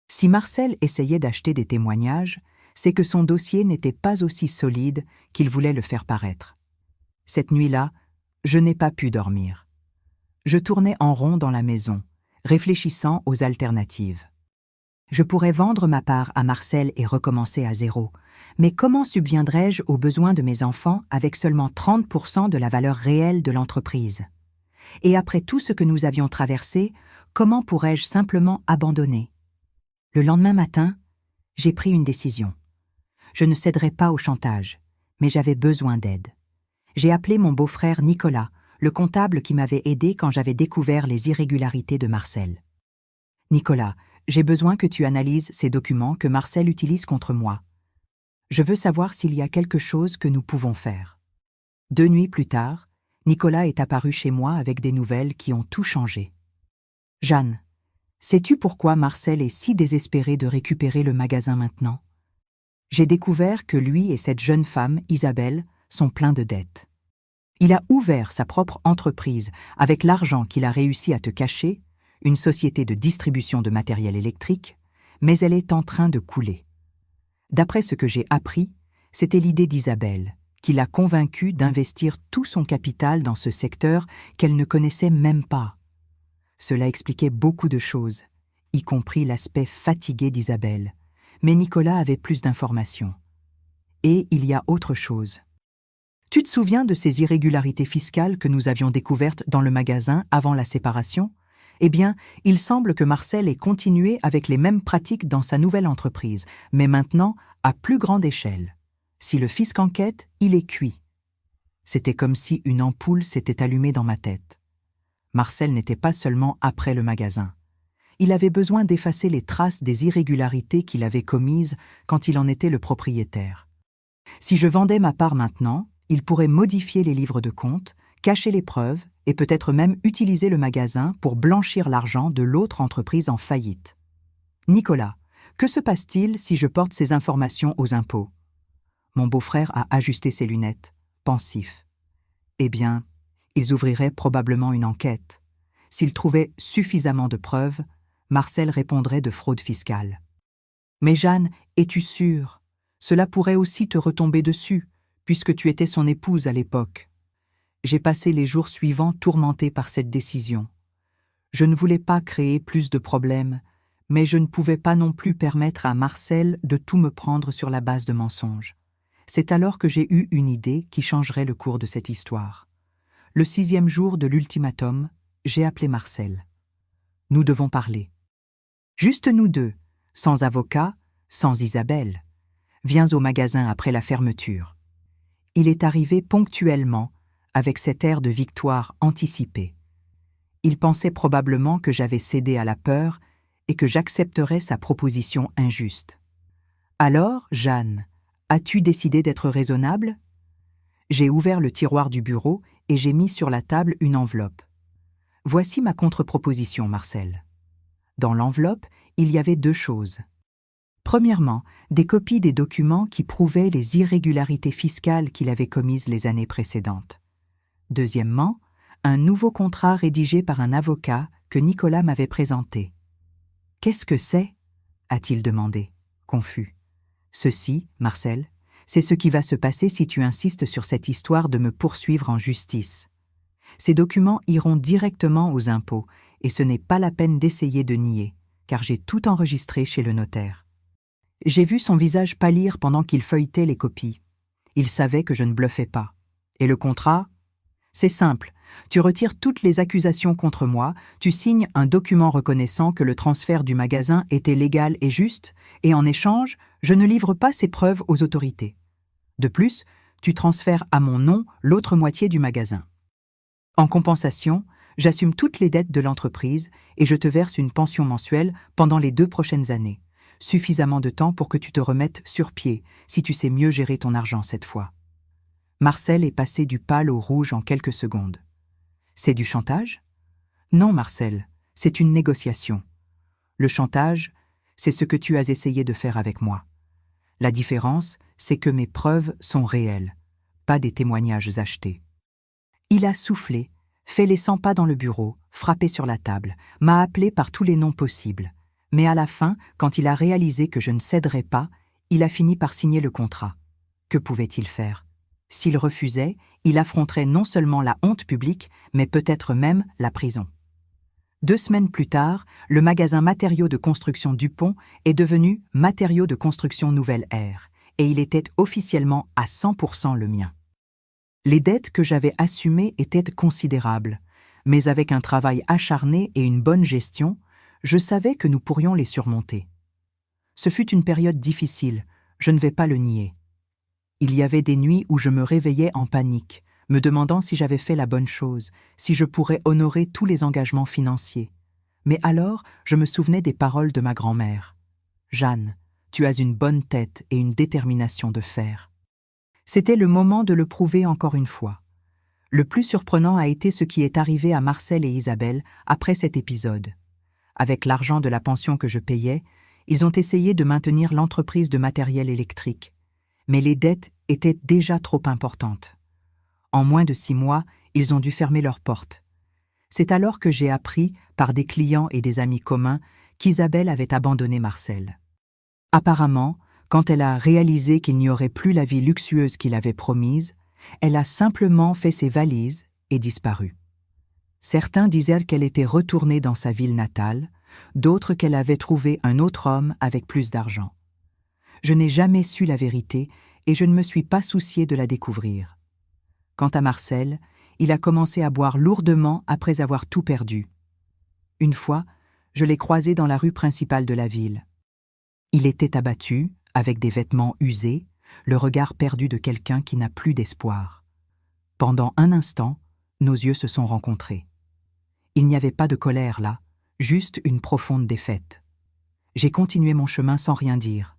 Si Marcel essayait d'acheter des témoignages, c'est que son dossier n'était pas aussi solide qu'il voulait le faire paraître. Cette nuit-là, je n'ai pas pu dormir. Je tournais en rond dans la maison, réfléchissant aux alternatives. Je pourrais vendre ma part à Marcel et recommencer à zéro, mais comment subviendrais-je aux besoins de mes enfants avec seulement 30% de la valeur réelle de l'entreprise ? Et après tout ce que nous avions traversé, comment pourrais-je simplement abandonner ? Le lendemain matin, j'ai pris une décision. Je ne céderai pas au chantage, mais j'avais besoin d'aide. J'ai appelé mon beau-frère Nicolas, le comptable qui m'avait aidé quand j'avais découvert les irrégularités de Marcel. « Nicolas, j'ai besoin que tu analyses ces documents que Marcel utilise contre moi. Je veux savoir s'il y a quelque chose que nous pouvons faire. » 2 nuits plus tard, Nicolas est apparu chez moi avec des nouvelles qui ont tout changé. « Jeanne, sais-tu pourquoi Marcel est si désespéré de récupérer le magasin maintenant ? J'ai découvert que lui et cette jeune femme, Isabelle, sont pleins de dettes. Il a ouvert sa propre entreprise avec l'argent qu'il a réussi à te cacher, une société de distribution de matériel électrique, mais elle est en train de couler. D'après ce que j'ai appris, c'était l'idée d'Isabelle, qui l'a convaincue d'investir tout son capital dans ce secteur qu'elle ne connaissait même pas. Cela expliquait beaucoup de choses, y compris l'aspect fatigué d'Isabelle, mais Nicolas avait plus d'informations. Et il y a autre chose. Tu te souviens de ces irrégularités fiscales que nous avions découvertes dans le magasin avant la séparation ? Eh bien, il semble que Marcel ait continué avec les mêmes pratiques dans sa nouvelle entreprise, mais maintenant à plus grande échelle. Si le fisc enquête, il est cuit. C'était comme si une ampoule s'était allumée dans ma tête. Marcel n'était pas seulement après le magasin. Il avait besoin d'effacer les traces des irrégularités qu'il avait commises quand il en était le propriétaire. Si je vendais ma part maintenant, il pourrait modifier les livres de compte, cacher les preuves et peut-être même utiliser le magasin pour blanchir l'argent de l'autre entreprise en faillite. Nicolas, que se passe-t-il si je porte ces informations aux impôts ? Mon beau-frère a ajusté ses lunettes, pensif. Eh bien, ils ouvriraient probablement une enquête. S'ils trouvaient suffisamment de preuves, Marcel répondrait de fraude fiscale. Mais Jeanne, es-tu sûre ? Cela pourrait aussi te retomber dessus, puisque tu étais son épouse à l'époque. J'ai passé les jours suivants tourmenté par cette décision. Je ne voulais pas créer plus de problèmes, mais je ne pouvais pas non plus permettre à Marcel de tout me prendre sur la base de mensonges. C'est alors que j'ai eu une idée qui changerait le cours de cette histoire. Le 6e jour de l'ultimatum, j'ai appelé Marcel. Nous devons parler. Juste nous deux, sans avocat, sans Isabelle. Viens au magasin après la fermeture. Il est arrivé ponctuellement, avec cet air de victoire anticipée. Il pensait probablement que j'avais cédé à la peur et que j'accepterais sa proposition injuste. Alors, Jeanne, as-tu décidé d'être raisonnable ? J'ai ouvert le tiroir du bureau et j'ai mis sur la table une enveloppe. Voici ma contre-proposition, Marcel. Dans l'enveloppe, il y avait 2 choses. Premièrement, des copies des documents qui prouvaient les irrégularités fiscales qu'il avait commises les années précédentes. Deuxièmement, un nouveau contrat rédigé par un avocat que Nicolas m'avait présenté. « Qu'est-ce que c'est ?» a-t-il demandé, confus. « Ceci, Marcel, c'est ce qui va se passer si tu insistes sur cette histoire de me poursuivre en justice. Ces documents iront directement aux impôts et ce n'est pas la peine d'essayer de nier. car j'ai tout enregistré chez le notaire. J'ai vu son visage pâlir pendant qu'il feuilletait les copies. Il savait que je ne bluffais pas. Et le contrat? C'est simple. Tu retires toutes les accusations contre moi, tu signes un document reconnaissant que le transfert du magasin était légal et juste, et en échange, je ne livre pas ces preuves aux autorités. De plus, tu transfères à mon nom l'autre moitié du magasin. En compensation, j'assume toutes les dettes de l'entreprise et je te verse une pension mensuelle pendant les 2 prochaines années. Suffisamment de temps pour que tu te remettes sur pied, si tu sais mieux gérer ton argent cette fois. Marcel est passé du pâle au rouge en quelques secondes. C'est du chantage? Non, Marcel, c'est une négociation. Le chantage, c'est ce que tu as essayé de faire avec moi. La différence, c'est que mes preuves sont réelles, pas des témoignages achetés. Il a soufflé, fait les 100 pas dans le bureau, frappé sur la table, m'a appelé par tous les noms possibles. Mais à la fin, quand il a réalisé que je ne céderais pas, il a fini par signer le contrat. Que pouvait-il faire? S'il refusait, il affronterait non seulement la honte publique, mais peut-être même la prison. 2 semaines plus tard, le magasin Matériaux de construction Dupont est devenu Matériaux de construction Nouvelle Ère, et il était officiellement à 100% le mien. Les dettes que j'avais assumées étaient considérables, mais avec un travail acharné et une bonne gestion, je savais que nous pourrions les surmonter. Ce fut une période difficile, je ne vais pas le nier. Il y avait des nuits où je me réveillais en panique, me demandant si j'avais fait la bonne chose, si je pourrais honorer tous les engagements financiers. Mais alors, je me souvenais des paroles de ma grand-mère. « Jeanne, tu as une bonne tête et une détermination de fer. » C'était le moment de le prouver encore une fois. Le plus surprenant a été ce qui est arrivé à Marcel et Isabelle après cet épisode. Avec l'argent de la pension que je payais, ils ont essayé de maintenir l'entreprise de matériel électrique. Mais les dettes étaient déjà trop importantes. En moins de 6 mois, ils ont dû fermer leurs portes. C'est alors que j'ai appris, par des clients et des amis communs, qu'Isabelle avait abandonné Marcel. Apparemment, quand elle a réalisé qu'il n'y aurait plus la vie luxueuse qu'il avait promise, elle a simplement fait ses valises et disparu. Certains disaient qu'elle était retournée dans sa ville natale, d'autres qu'elle avait trouvé un autre homme avec plus d'argent. Je n'ai jamais su la vérité et je ne me suis pas soucié de la découvrir. Quant à Marcel, il a commencé à boire lourdement après avoir tout perdu. Une fois, je l'ai croisé dans la rue principale de la ville. Il était abattu, avec des vêtements usés, le regard perdu de quelqu'un qui n'a plus d'espoir. Pendant un instant, nos yeux se sont rencontrés. Il n'y avait pas de colère là, juste une profonde défaite. J'ai continué mon chemin sans rien dire,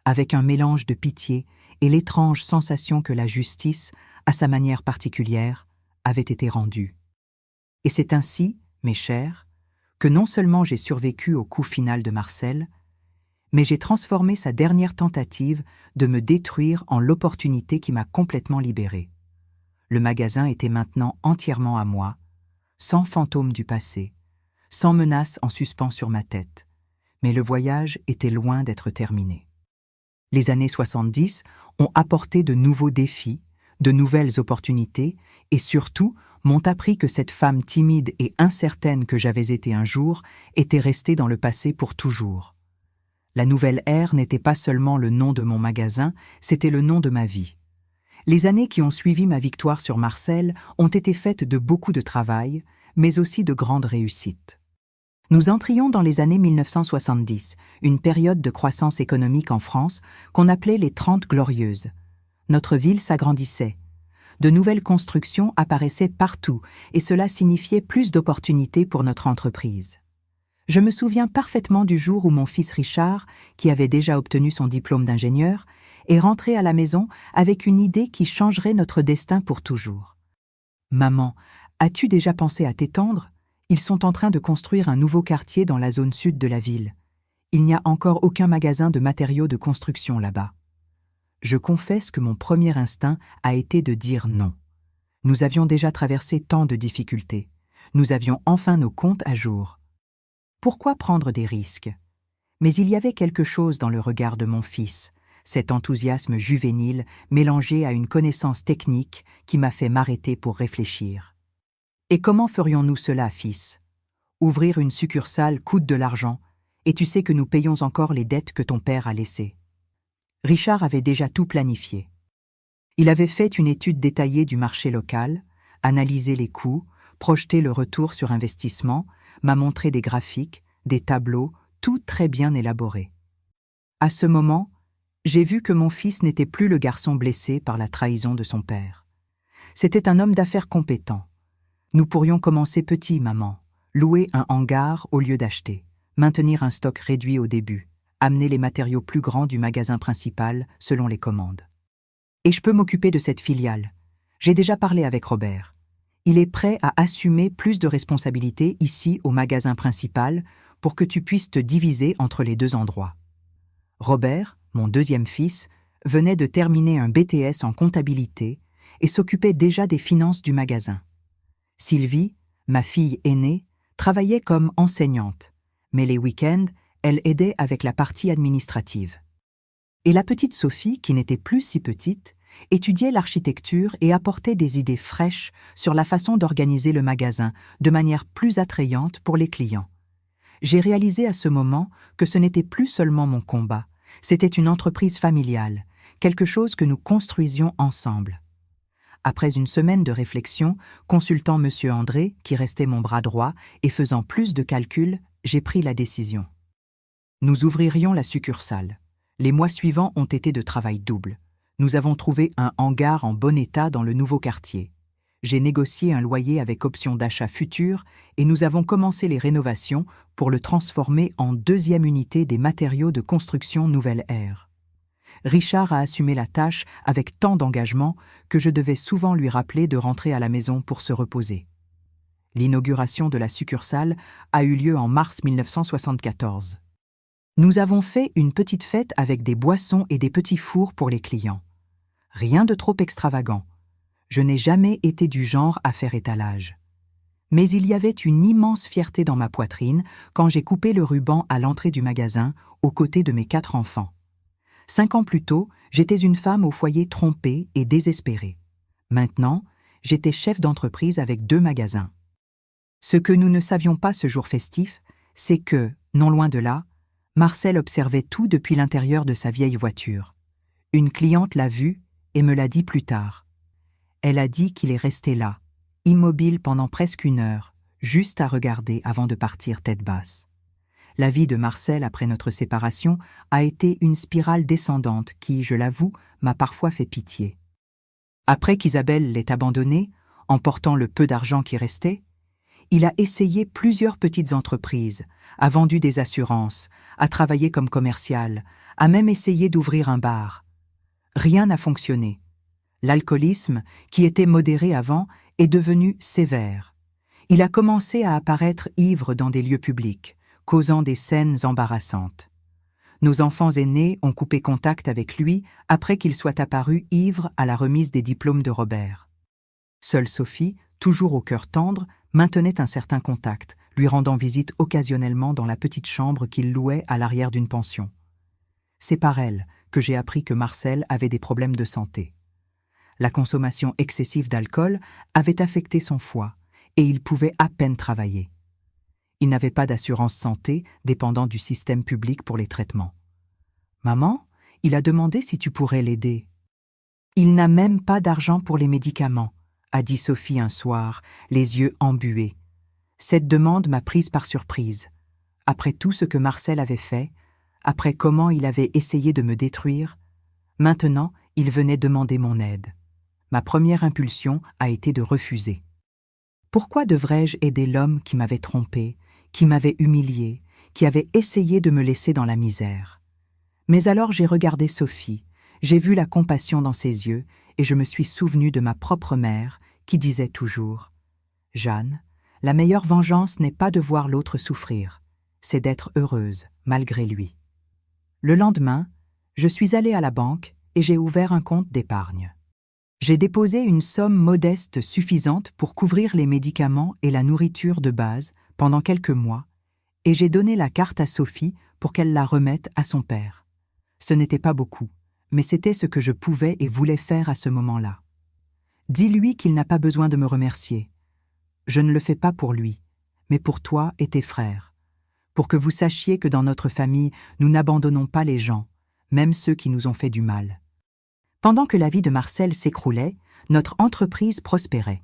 avec un mélange de pitié et l'étrange sensation que la justice, à sa manière particulière, avait été rendue. Et c'est ainsi, mes chers, que non seulement j'ai survécu au coup final de Marcel, mais j'ai transformé sa dernière tentative de me détruire en l'opportunité qui m'a complètement libéré. Le magasin était maintenant entièrement à moi, sans fantôme du passé, sans menace en suspens sur ma tête, mais le voyage était loin d'être terminé. Les années 70 ont apporté de nouveaux défis, de nouvelles opportunités et surtout m'ont appris que cette femme timide et incertaine que j'avais été un jour était restée dans le passé pour toujours. La Nouvelle Ère n'était pas seulement le nom de mon magasin, c'était le nom de ma vie. Les années qui ont suivi ma victoire sur Marcel ont été faites de beaucoup de travail, mais aussi de grandes réussites. Nous entrions dans les années 1970, une période de croissance économique en France qu'on appelait les 30 Glorieuses. Notre ville s'agrandissait. De nouvelles constructions apparaissaient partout et cela signifiait plus d'opportunités pour notre entreprise. Je me souviens parfaitement du jour où mon fils Richard, qui avait déjà obtenu son diplôme d'ingénieur, est rentré à la maison avec une idée qui changerait notre destin pour toujours. « Maman, as-tu déjà pensé à t'étendre ? Ils sont en train de construire un nouveau quartier dans la zone sud de la ville. Il n'y a encore aucun magasin de matériaux de construction là-bas. » Je confesse que mon premier instinct a été de dire non. Nous avions déjà traversé tant de difficultés. Nous avions enfin nos comptes à jour. Pourquoi prendre des risques ? Mais il y avait quelque chose dans le regard de mon fils, cet enthousiasme juvénile mélangé à une connaissance technique qui m'a fait m'arrêter pour réfléchir. Et comment ferions-nous cela, fils ? Ouvrir une succursale coûte de l'argent, Et tu sais que nous payons encore les dettes que ton père a laissées. » Richard avait déjà tout planifié. Il avait fait une étude détaillée du marché local, analysé les coûts, projeté le retour sur investissement, m'a montré des graphiques, des tableaux, tout très bien élaboré. À ce moment, j'ai vu que mon fils n'était plus le garçon blessé par la trahison de son père. C'était un homme d'affaires compétent. Nous pourrions commencer petit, maman, louer un hangar au lieu d'acheter, maintenir un stock réduit au début, amener les matériaux plus grands du magasin principal selon les commandes. Et je peux m'occuper de cette filiale. J'ai déjà parlé avec Robert. Il est prêt à assumer plus de responsabilités ici au magasin principal pour que tu puisses te diviser entre les deux endroits. Robert, mon deuxième fils, venait de terminer un BTS en comptabilité et s'occupait déjà des finances du magasin. Sylvie, ma fille aînée, travaillait comme enseignante, mais les week-ends, elle aidait avec la partie administrative. Et la petite Sophie, qui n'était plus si petite, étudiait l'architecture et apportait des idées fraîches sur la façon d'organiser le magasin de manière plus attrayante pour les clients. J'ai réalisé à ce moment que ce n'était plus seulement mon combat, c'était une entreprise familiale, quelque chose que nous construisions ensemble. Après une semaine de réflexion, consultant M. André, qui restait mon bras droit, et faisant plus de calculs, j'ai pris la décision. Nous ouvririons la succursale. Les mois suivants ont été de travail double. Nous avons trouvé un hangar en bon état dans le nouveau quartier. J'ai négocié un loyer avec option d'achat future et nous avons commencé les rénovations pour le transformer en deuxième unité des matériaux de construction Nouvelle Ère. Richard a assumé la tâche avec tant d'engagement que je devais souvent lui rappeler de rentrer à la maison pour se reposer. L'inauguration de la succursale a eu lieu en mars 1974. Nous avons fait une petite fête avec des boissons et des petits fours pour les clients. Rien de trop extravagant. Je n'ai jamais été du genre à faire étalage. Mais il y avait une immense fierté dans ma poitrine quand j'ai coupé le ruban à l'entrée du magasin aux côtés de mes 4 enfants. 5 ans plus tôt, j'étais une femme au foyer trompée et désespérée. Maintenant, j'étais chef d'entreprise avec 2 magasins. Ce que nous ne savions pas ce jour festif, c'est que, non loin de là, Marcel observait tout depuis l'intérieur de sa vieille voiture. Une cliente l'a vu et me l'a dit plus tard. Elle a dit qu'il est resté là, immobile pendant presque 1 heure, juste à regarder avant de partir tête basse. La vie de Marcel après notre séparation a été une spirale descendante qui, je l'avoue, m'a parfois fait pitié. Après qu'Isabelle l'ait abandonné, emportant le peu d'argent qui restait, il a essayé plusieurs petites entreprises, a vendu des assurances, a travaillé comme commercial, a même essayé d'ouvrir un bar. Rien n'a fonctionné. L'alcoolisme, qui était modéré avant, est devenu sévère. Il a commencé à apparaître ivre dans des lieux publics, causant des scènes embarrassantes. Nos enfants aînés ont coupé contact avec lui après qu'il soit apparu ivre à la remise des diplômes de Robert. Seule Sophie, toujours au cœur tendre, maintenait un certain contact, lui rendant visite occasionnellement dans la petite chambre qu'il louait à l'arrière d'une pension. C'est par elle que j'ai appris que Marcel avait des problèmes de santé. La consommation excessive d'alcool avait affecté son foie et il pouvait à peine travailler. Il n'avait pas d'assurance santé dépendant du système public pour les traitements. « Maman, il a demandé si tu pourrais l'aider. »« Il n'a même pas d'argent pour les médicaments, » a dit Sophie un soir, les yeux embués. Cette demande m'a prise par surprise. Après tout ce que Marcel avait fait, après comment il avait essayé de me détruire, maintenant il venait demander mon aide. Ma première impulsion a été de refuser. Pourquoi devrais-je aider l'homme qui m'avait trompé, qui m'avait humilié, qui avait essayé de me laisser dans la misère? Mais alors j'ai regardé Sophie, j'ai vu la compassion dans ses yeux et je me suis souvenu de ma propre mère qui disait toujours « Jeanne, la meilleure vengeance n'est pas de voir l'autre souffrir, c'est d'être heureuse malgré lui. » Le lendemain, je suis allée à la banque et j'ai ouvert un compte d'épargne. J'ai déposé une somme modeste suffisante pour couvrir les médicaments et la nourriture de base pendant quelques mois et j'ai donné la carte à Sophie pour qu'elle la remette à son père. Ce n'était pas beaucoup, mais c'était ce que je pouvais et voulais faire à ce moment-là. Dis-lui qu'il n'a pas besoin de me remercier. Je ne le fais pas pour lui, mais pour toi et tes frères. pour que vous sachiez que dans notre famille, nous n'abandonnons pas les gens, même ceux qui nous ont fait du mal. Pendant que la vie de Marcel s'écroulait, notre entreprise prospérait.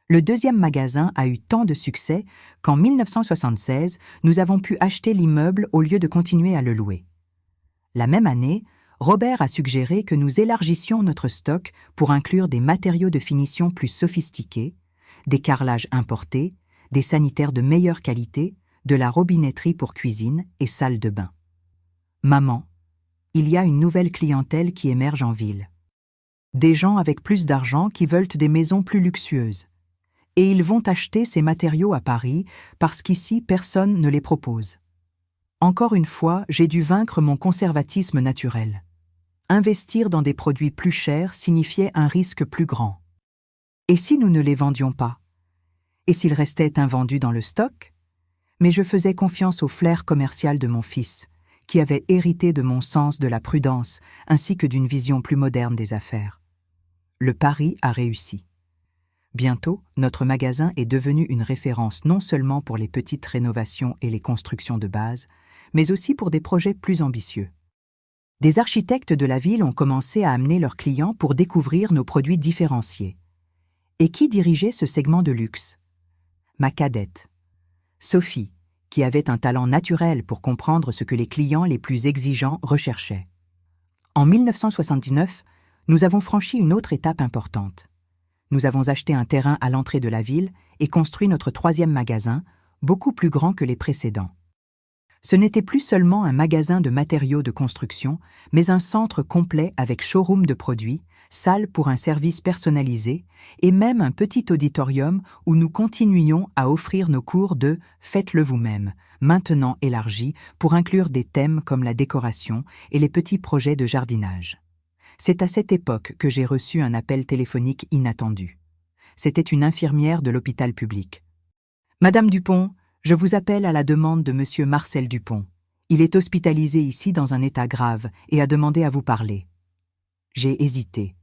Le deuxième magasin a eu tant de succès qu'en 1976, nous avons pu acheter l'immeuble au lieu de continuer à le louer. La même année, Robert a suggéré que nous élargissions notre stock pour inclure des matériaux de finition plus sophistiqués, des carrelages importés, des sanitaires de meilleure qualité, de la robinetterie pour cuisine et salle de bain. Maman, il y a une nouvelle clientèle qui émerge en ville. Des gens avec plus d'argent qui veulent des maisons plus luxueuses. Et ils vont acheter ces matériaux à Paris parce qu'ici personne ne les propose. Encore une fois, j'ai dû vaincre mon conservatisme naturel. Investir dans des produits plus chers signifiait un risque plus grand. Et si nous ne les vendions pas? Et s'ils restaient invendus dans le stock? Mais je faisais confiance au flair commercial de mon fils, qui avait hérité de mon sens de la prudence ainsi que d'une vision plus moderne des affaires. Le pari a réussi. Bientôt, notre magasin est devenu une référence non seulement pour les petites rénovations et les constructions de base, mais aussi pour des projets plus ambitieux. Des architectes de la ville ont commencé à amener leurs clients pour découvrir nos produits différenciés. Et qui dirigeait ce segment de luxe? Ma cadette, Sophie, qui avait un talent naturel pour comprendre ce que les clients les plus exigeants recherchaient. En 1979, nous avons franchi une autre étape importante. Nous avons acheté un terrain à l'entrée de la ville et construit notre troisième magasin, beaucoup plus grand que les précédents. Ce n'était plus seulement un magasin de matériaux de construction, mais un centre complet avec showroom de produits, salle pour un service personnalisé et même un petit auditorium où nous continuions à offrir nos cours de « Faites-le vous-même », maintenant élargis pour inclure des thèmes comme la décoration et les petits projets de jardinage. C'est à cette époque que j'ai reçu un appel téléphonique inattendu. C'était une infirmière de l'hôpital public. « Madame Dupont, je vous appelle à la demande de Monsieur Marcel Dupont. Il est hospitalisé ici dans un état grave et a demandé à vous parler. » J'ai hésité.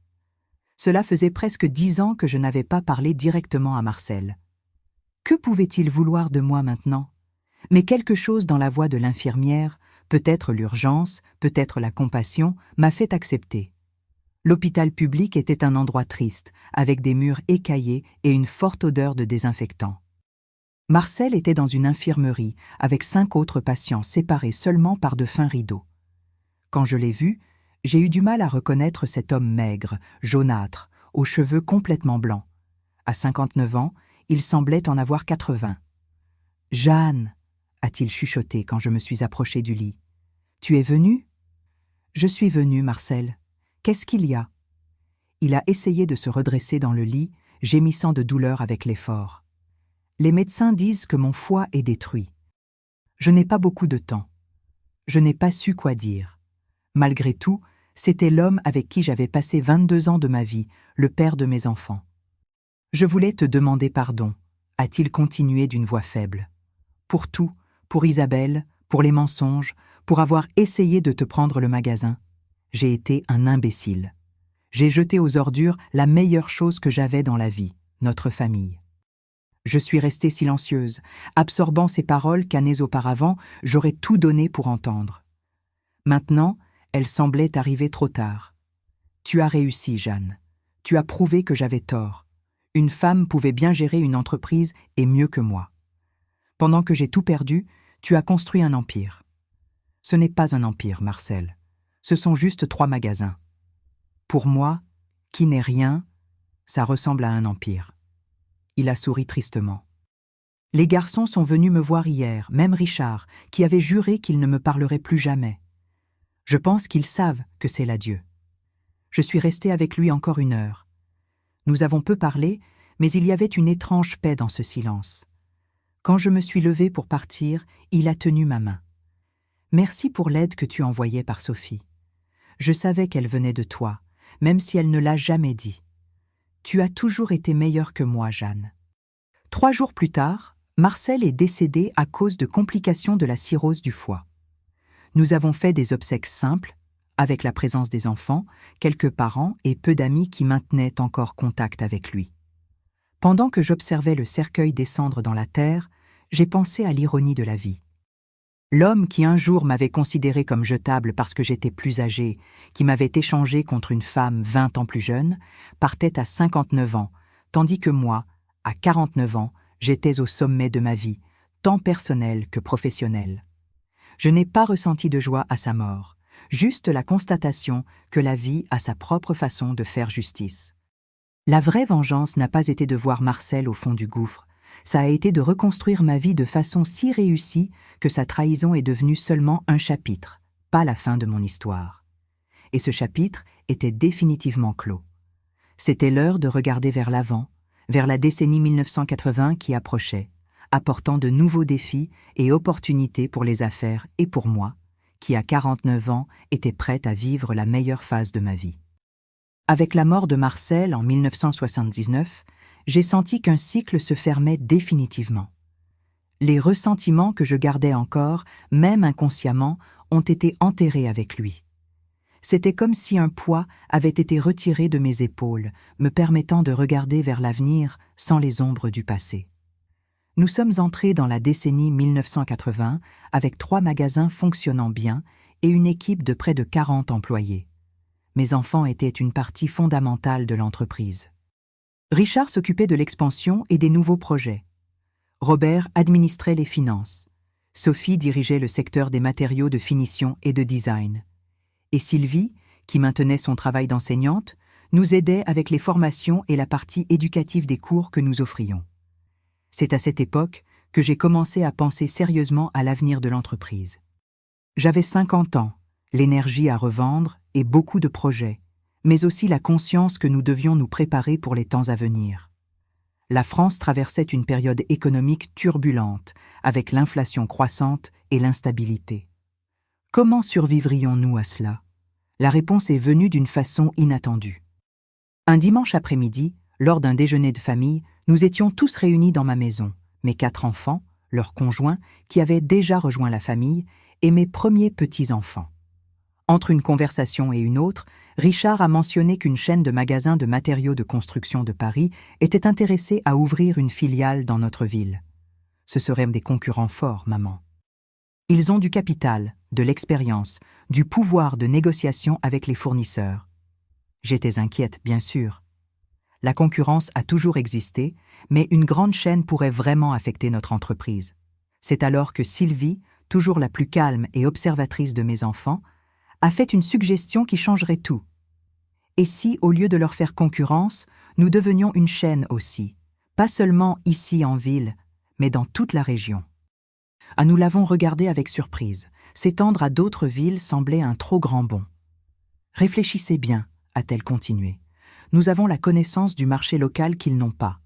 Cela faisait presque 10 ans que je n'avais pas parlé directement à Marcel. Que pouvait-il vouloir de moi maintenant? Mais quelque chose dans la voix de l'infirmière, peut-être l'urgence, peut-être la compassion, m'a fait accepter. L'hôpital public était un endroit triste, avec des murs écaillés et une forte odeur de désinfectant. Marcel était dans une infirmerie, avec 5 autres patients séparés seulement par de fins rideaux. Quand je l'ai vu, j'ai eu du mal à reconnaître cet homme maigre, jaunâtre, aux cheveux complètement blancs. À 59 ans, il semblait en avoir 80. « Jeanne !» a-t-il chuchoté quand je me suis approchée du lit. « Tu es venue ?»« Je suis venue, Marcel. Qu'est-ce qu'il y a ?» Il a essayé de se redresser dans le lit, gémissant de douleur avec l'effort. Les médecins disent que mon foie est détruit. Je n'ai pas beaucoup de temps. Je n'ai pas su quoi dire. Malgré tout, c'était l'homme avec qui j'avais passé 22 ans de ma vie, le père de mes enfants. Je voulais te demander pardon, a-t-il continué d'une voix faible. Pour tout, pour Isabelle, pour les mensonges, pour avoir essayé de te prendre le magasin. J'ai été un imbécile. J'ai jeté aux ordures la meilleure chose que j'avais dans la vie, notre famille. Je suis restée silencieuse, absorbant ces paroles qu'années auparavant, j'aurais tout donné pour entendre. Maintenant, elles semblaient arriver trop tard. Tu as réussi, Jeanne. Tu as prouvé que j'avais tort. Une femme pouvait bien gérer une entreprise et mieux que moi. Pendant que j'ai tout perdu, tu as construit un empire. Ce n'est pas un empire, Marcel. Ce sont juste 3 magasins. Pour moi, qui n'est rien, ça ressemble à un empire. Il a souri tristement. Les garçons sont venus me voir hier, même Richard, qui avait juré qu'il ne me parlerait plus jamais. Je pense qu'ils savent que c'est l'adieu. Je suis restée avec lui encore 1 heure. Nous avons peu parlé, mais il y avait une étrange paix dans ce silence. Quand je me suis levée pour partir, il a tenu ma main. Merci pour l'aide que tu envoyais par Sophie. Je savais qu'elle venait de toi, même si elle ne l'a jamais dit. Tu as toujours été meilleure que moi, Jeanne. 3 jours plus tard, Marcel est décédé à cause de complications de la cirrhose du foie. Nous avons fait des obsèques simples, avec la présence des enfants, quelques parents et peu d'amis qui maintenaient encore contact avec lui. Pendant que j'observais le cercueil descendre dans la terre, j'ai pensé à l'ironie de la vie. L'homme qui un jour m'avait considéré comme jetable parce que j'étais plus âgé, qui m'avait échangé contre une femme 20 ans plus jeune, partait à 59 ans, tandis que moi, à 49 ans, j'étais au sommet de ma vie, tant personnelle que professionnelle. Je n'ai pas ressenti de joie à sa mort, juste la constatation que la vie a sa propre façon de faire justice. La vraie vengeance n'a pas été de voir Marcel au fond du gouffre, ça a été de reconstruire ma vie de façon si réussie que sa trahison est devenue seulement un chapitre, pas la fin de mon histoire. Et ce chapitre était définitivement clos. C'était l'heure de regarder vers l'avant, vers la décennie 1980 qui approchait, apportant de nouveaux défis et opportunités pour les affaires et pour moi, qui à 49 ans était prête à vivre la meilleure phase de ma vie. Avec la mort de Marcel en 1979, j'ai senti qu'un cycle se fermait définitivement. Les ressentiments que je gardais encore, même inconsciemment, ont été enterrés avec lui. C'était comme si un poids avait été retiré de mes épaules, me permettant de regarder vers l'avenir sans les ombres du passé. Nous sommes entrés dans la décennie 1980 avec 3 magasins fonctionnant bien et une équipe de près de 40 employés. Mes enfants étaient une partie fondamentale de l'entreprise. Richard s'occupait de l'expansion et des nouveaux projets. Robert administrait les finances. Sophie dirigeait le secteur des matériaux de finition et de design. Et Sylvie, qui maintenait son travail d'enseignante, nous aidait avec les formations et la partie éducative des cours que nous offrions. C'est à cette époque que j'ai commencé à penser sérieusement à l'avenir de l'entreprise. J'avais 50 ans, l'énergie à revendre et beaucoup de projets, mais aussi la conscience que nous devions nous préparer pour les temps à venir. La France traversait une période économique turbulente, avec l'inflation croissante et l'instabilité. Comment survivrions-nous à cela? La réponse est venue d'une façon inattendue. Un dimanche après-midi, lors d'un déjeuner de famille, nous étions tous réunis dans ma maison, mes 4 enfants, leurs conjoints, qui avaient déjà rejoint la famille, et mes premiers petits-enfants. Entre une conversation et une autre, Richard a mentionné qu'une chaîne de magasins de matériaux de construction de Paris était intéressée à ouvrir une filiale dans notre ville. Ce seraient des concurrents forts, maman. Ils ont du capital, de l'expérience, du pouvoir de négociation avec les fournisseurs. J'étais inquiète, bien sûr. La concurrence a toujours existé, mais une grande chaîne pourrait vraiment affecter notre entreprise. C'est alors que Sylvie, toujours la plus calme et observatrice de mes enfants, a fait une suggestion qui changerait tout. Et si, au lieu de leur faire concurrence, nous devenions une chaîne aussi, pas seulement ici en ville, mais dans toute la région. Ah, nous l'avons regardé avec surprise. S'étendre à d'autres villes semblait un trop grand bond. Réfléchissez bien, a-t-elle continué. Nous avons la connaissance du marché local qu'ils n'ont pas.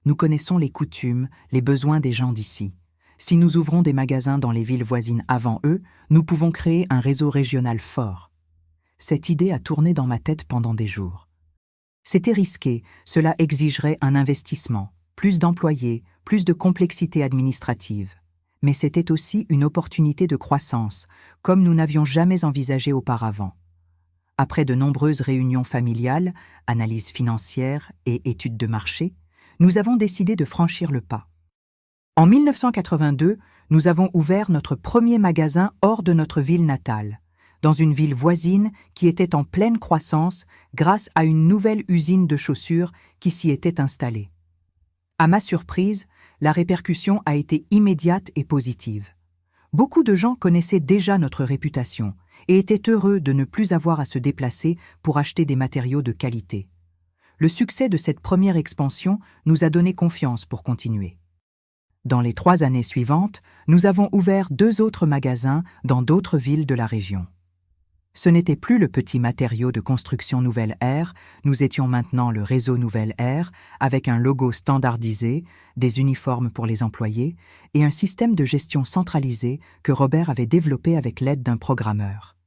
Nous connaissons les coutumes, les besoins des gens d'ici. Si nous ouvrons des magasins dans les villes voisines avant eux, nous pouvons créer un réseau régional fort. Cette idée a tourné dans ma tête pendant des jours. C'était risqué, cela exigerait un investissement, plus d'employés, plus de complexité administrative. Mais c'était aussi une opportunité de croissance, comme nous n'avions jamais envisagé auparavant. Après de nombreuses réunions familiales, analyses financières et études de marché, nous avons décidé de franchir le pas. En 1982, nous avons ouvert notre premier magasin hors de notre ville natale, dans une ville voisine qui était en pleine croissance grâce à une nouvelle usine de chaussures qui s'y était installée. À ma surprise, la répercussion a été immédiate et positive. Beaucoup de gens connaissaient déjà notre réputation et étaient heureux de ne plus avoir à se déplacer pour acheter des matériaux de qualité. Le succès de cette première expansion nous a donné confiance pour continuer. Dans les 3 années suivantes, nous avons ouvert 2 autres magasins dans d'autres villes de la région. Ce n'était plus le petit matériau de construction Nouvelle Ère, nous étions maintenant le réseau Nouvelle Ère, avec un logo standardisé, des uniformes pour les employés et un système de gestion centralisé que Robert avait développé avec l'aide d'un programmeur.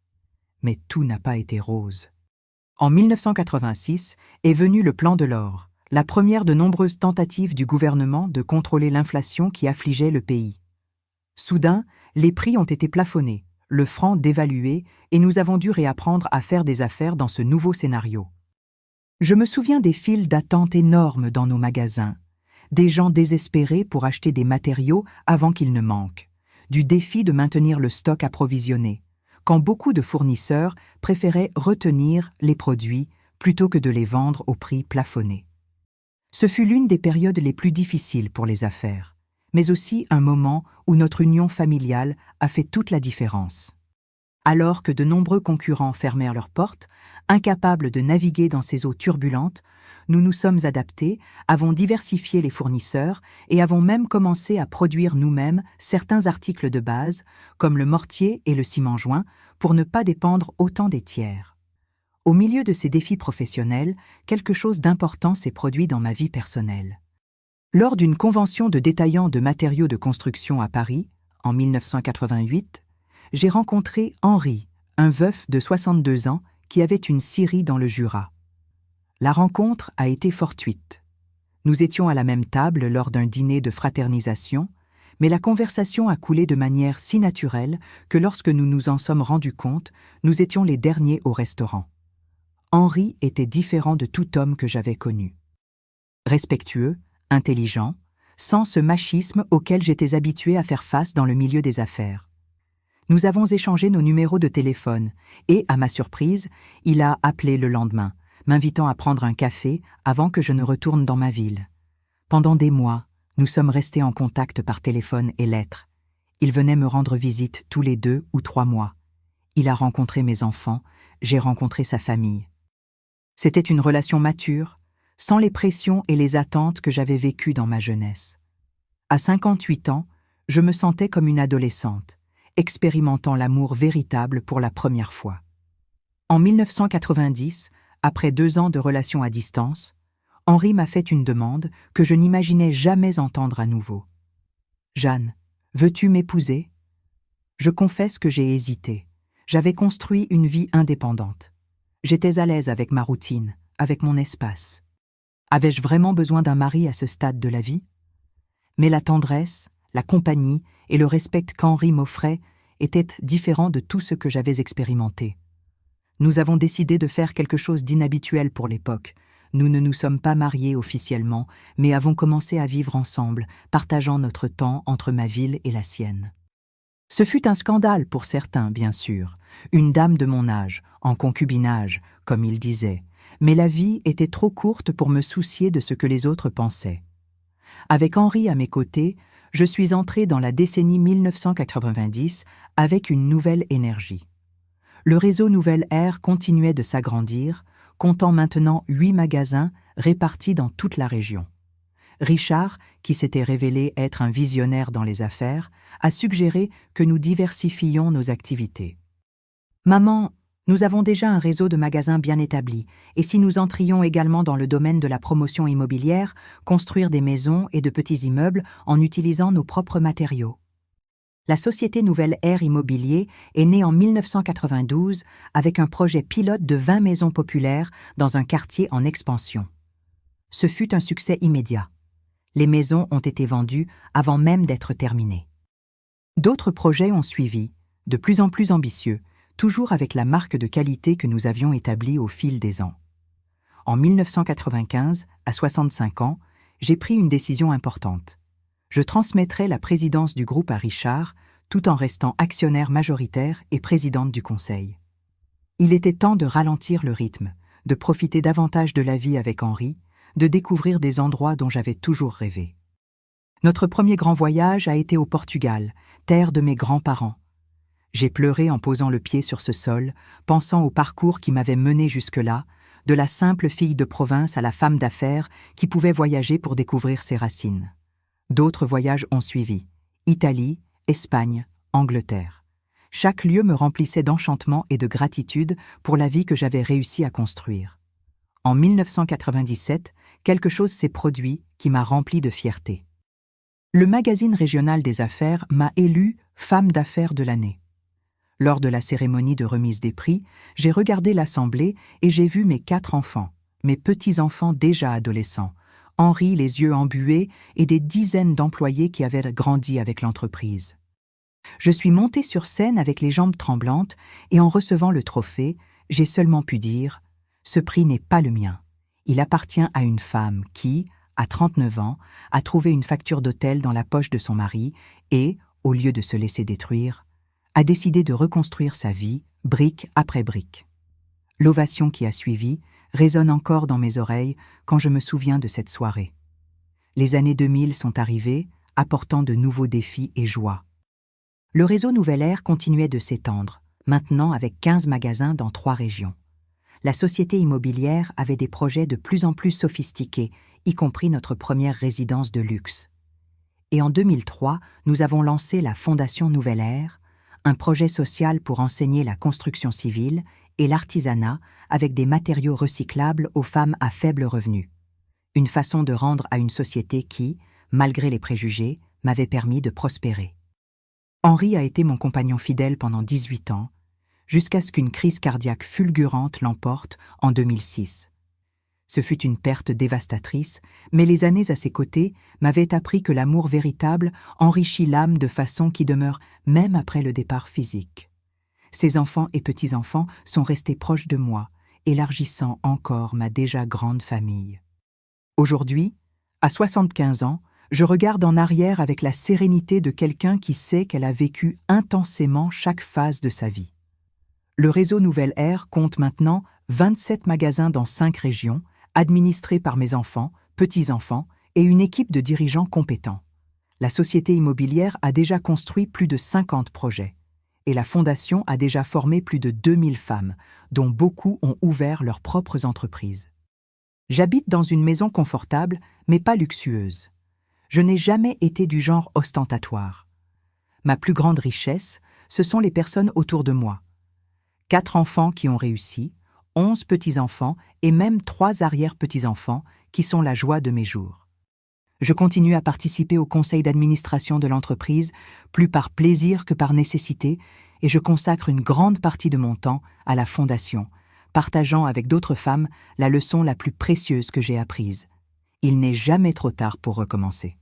Mais tout n'a pas été rose. En 1986 est venu le plan Delors, la première de nombreuses tentatives du gouvernement de contrôler l'inflation qui affligeait le pays. Soudain, les prix ont été plafonnés, le franc dévalué, et nous avons dû réapprendre à faire des affaires dans ce nouveau scénario. Je me souviens des files d'attente énormes dans nos magasins, des gens désespérés pour acheter des matériaux avant qu'ils ne manquent, du défi de maintenir le stock approvisionné, quand beaucoup de fournisseurs préféraient retenir les produits plutôt que de les vendre au prix plafonné. Ce fut l'une des périodes les plus difficiles pour les affaires, mais aussi un moment où notre union familiale a fait toute la différence. Alors que de nombreux concurrents fermèrent leurs portes, incapables de naviguer dans ces eaux turbulentes, nous nous sommes adaptés, avons diversifié les fournisseurs et avons même commencé à produire nous-mêmes certains articles de base, comme le mortier et le ciment joint, pour ne pas dépendre autant des tiers. Au milieu de ces défis professionnels, quelque chose d'important s'est produit dans ma vie personnelle. Lors d'une convention de détaillants de matériaux de construction à Paris, en 1988, j'ai rencontré Henri, un veuf de 62 ans qui avait une scierie dans le Jura. La rencontre a été fortuite. Nous étions à la même table lors d'un dîner de fraternisation, mais la conversation a coulé de manière si naturelle que lorsque nous nous en sommes rendus compte, nous étions les derniers au restaurant. Henri était différent de tout homme que j'avais connu. Respectueux, intelligent, sans ce machisme auquel j'étais habitué à faire face dans le milieu des affaires. Nous avons échangé nos numéros de téléphone et, à ma surprise, il a appelé le lendemain, m'invitant à prendre un café avant que je ne retourne dans ma ville. Pendant des mois, nous sommes restés en contact par téléphone et lettres. Il venait me rendre visite tous les 2 ou 3 mois. Il a rencontré mes enfants, j'ai rencontré sa famille. C'était une relation mature, sans les pressions et les attentes que j'avais vécues dans ma jeunesse. À 58 ans, je me sentais comme une adolescente, expérimentant l'amour véritable pour la première fois. En 1990, après 2 ans de relation à distance, Henri m'a fait une demande que je n'imaginais jamais entendre à nouveau. « Jeanne, veux-tu m'épouser ?» Je confesse que j'ai hésité. J'avais construit une vie indépendante. J'étais à l'aise avec ma routine, avec mon espace. Avais-je vraiment besoin d'un mari à ce stade de la vie? Mais la tendresse, la compagnie et le respect qu'Henri m'offrait étaient différents de tout ce que j'avais expérimenté. Nous avons décidé de faire quelque chose d'inhabituel pour l'époque. Nous ne nous sommes pas mariés officiellement, mais avons commencé à vivre ensemble, partageant notre temps entre ma ville et la sienne. Ce fut un scandale pour certains, bien sûr. Une dame de mon âge, en concubinage, comme il disait. Mais la vie était trop courte pour me soucier de ce que les autres pensaient. Avec Henri à mes côtés, je suis entré dans la décennie 1990 avec une nouvelle énergie. Le réseau Nouvelle Ère continuait de s'agrandir, comptant maintenant 8 magasins répartis dans toute la région. Richard, qui s'était révélé être un visionnaire dans les affaires, a suggéré que nous diversifiions nos activités. « Maman, nous avons déjà un réseau de magasins bien établi, et si nous entrions également dans le domaine de la promotion immobilière, construire des maisons et de petits immeubles en utilisant nos propres matériaux. » La société Nouvelle Ère Immobilier est née en 1992 avec un projet pilote de 20 maisons populaires dans un quartier en expansion. Ce fut un succès immédiat. Les maisons ont été vendues avant même d'être terminées. D'autres projets ont suivi, de plus en plus ambitieux, toujours avec la marque de qualité que nous avions établie au fil des ans. En 1995, à 65 ans, j'ai pris une décision importante. Je transmettrai la présidence du groupe à Richard, tout en restant actionnaire majoritaire et présidente du conseil. Il était temps de ralentir le rythme, de profiter davantage de la vie avec Henri, de découvrir des endroits dont j'avais toujours rêvé. Notre premier grand voyage a été au Portugal, terre de mes grands-parents. J'ai pleuré en posant le pied sur ce sol, pensant au parcours qui m'avait mené jusque-là, de la simple fille de province à la femme d'affaires qui pouvait voyager pour découvrir ses racines. D'autres voyages ont suivi. Italie, Espagne, Angleterre. Chaque lieu me remplissait d'enchantement et de gratitude pour la vie que j'avais réussi à construire. En 1997, quelque chose s'est produit qui m'a rempli de fierté. Le magazine régional des affaires m'a élue femme d'affaires de l'année. Lors de la cérémonie de remise des prix, j'ai regardé l'assemblée et j'ai vu mes 4 enfants, mes petits-enfants déjà adolescents, Henri les yeux embués et des dizaines d'employés qui avaient grandi avec l'entreprise. Je suis montée sur scène avec les jambes tremblantes et en recevant le trophée, j'ai seulement pu dire « Ce prix n'est pas le mien. Il appartient à une femme qui, à 39 ans, a trouvé une facture d'hôtel dans la poche de son mari et, au lieu de se laisser détruire, a décidé de reconstruire sa vie, brique après brique. L'ovation qui a suivi résonne encore dans mes oreilles quand je me souviens de cette soirée. Les années 2000 sont arrivées, apportant de nouveaux défis et joies. Le réseau Nouvelle Ère continuait de s'étendre, maintenant avec 15 magasins dans 3 régions. La société immobilière avait des projets de plus en plus sophistiqués, y compris notre première résidence de luxe. Et en 2003, nous avons lancé la Fondation Nouvelle Ère, un projet social pour enseigner la construction civile et l'artisanat avec des matériaux recyclables aux femmes à faible revenu. Une façon de rendre à une société qui, malgré les préjugés, m'avait permis de prospérer. Henri a été mon compagnon fidèle pendant 18 ans, jusqu'à ce qu'une crise cardiaque fulgurante l'emporte en 2006. Ce fut une perte dévastatrice, mais les années à ses côtés m'avaient appris que l'amour véritable enrichit l'âme de façon qui demeure même après le départ physique. Ses enfants et petits-enfants sont restés proches de moi, élargissant encore ma déjà grande famille. Aujourd'hui, à 75 ans, je regarde en arrière avec la sérénité de quelqu'un qui sait qu'elle a vécu intensément chaque phase de sa vie. Le réseau Nouvelle Ère compte maintenant 27 magasins dans 5 régions, administrés par mes enfants, petits-enfants et une équipe de dirigeants compétents. La société immobilière a déjà construit plus de 50 projets, et la fondation a déjà formé plus de 2000 femmes, dont beaucoup ont ouvert leurs propres entreprises. J'habite dans une maison confortable, mais pas luxueuse. Je n'ai jamais été du genre ostentatoire. Ma plus grande richesse, ce sont les personnes autour de moi. 4 enfants qui ont réussi, 11 petits-enfants et même 3 arrière-petits-enfants qui sont la joie de mes jours. Je continue à participer au conseil d'administration de l'entreprise, plus par plaisir que par nécessité, et je consacre une grande partie de mon temps à la fondation, partageant avec d'autres femmes la leçon la plus précieuse que j'ai apprise. Il n'est jamais trop tard pour recommencer.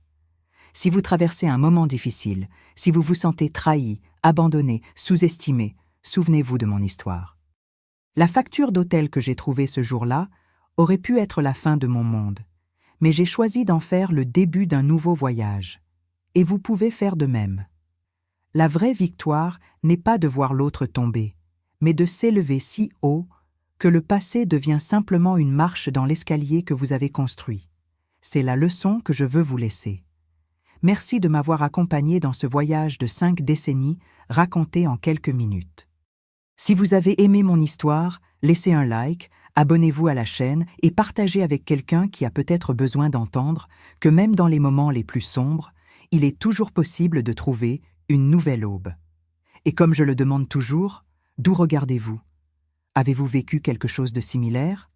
Si vous traversez un moment difficile, si vous vous sentez trahi, abandonné, sous-estimé, souvenez-vous de mon histoire. La facture d'hôtel que j'ai trouvée ce jour-là aurait pu être la fin de mon monde, mais j'ai choisi d'en faire le début d'un nouveau voyage. Et vous pouvez faire de même. La vraie victoire n'est pas de voir l'autre tomber, mais de s'élever si haut que le passé devient simplement une marche dans l'escalier que vous avez construit. C'est la leçon que je veux vous laisser. Merci de m'avoir accompagné dans ce voyage de 5 décennies raconté en quelques minutes. Si vous avez aimé mon histoire, laissez un like, abonnez-vous à la chaîne et partagez avec quelqu'un qui a peut-être besoin d'entendre que même dans les moments les plus sombres, il est toujours possible de trouver une nouvelle aube. Et comme je le demande toujours, d'où regardez-vous? Avez-vous vécu quelque chose de similaire?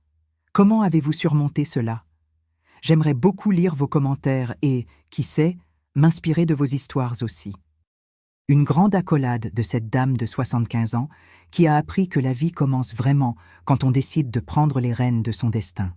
Comment avez-vous surmonté cela? J'aimerais beaucoup lire vos commentaires et, qui sait, m'inspirer de vos histoires aussi. Une grande accolade de cette dame de 75 ans qui a appris que la vie commence vraiment quand on décide de prendre les rênes de son destin.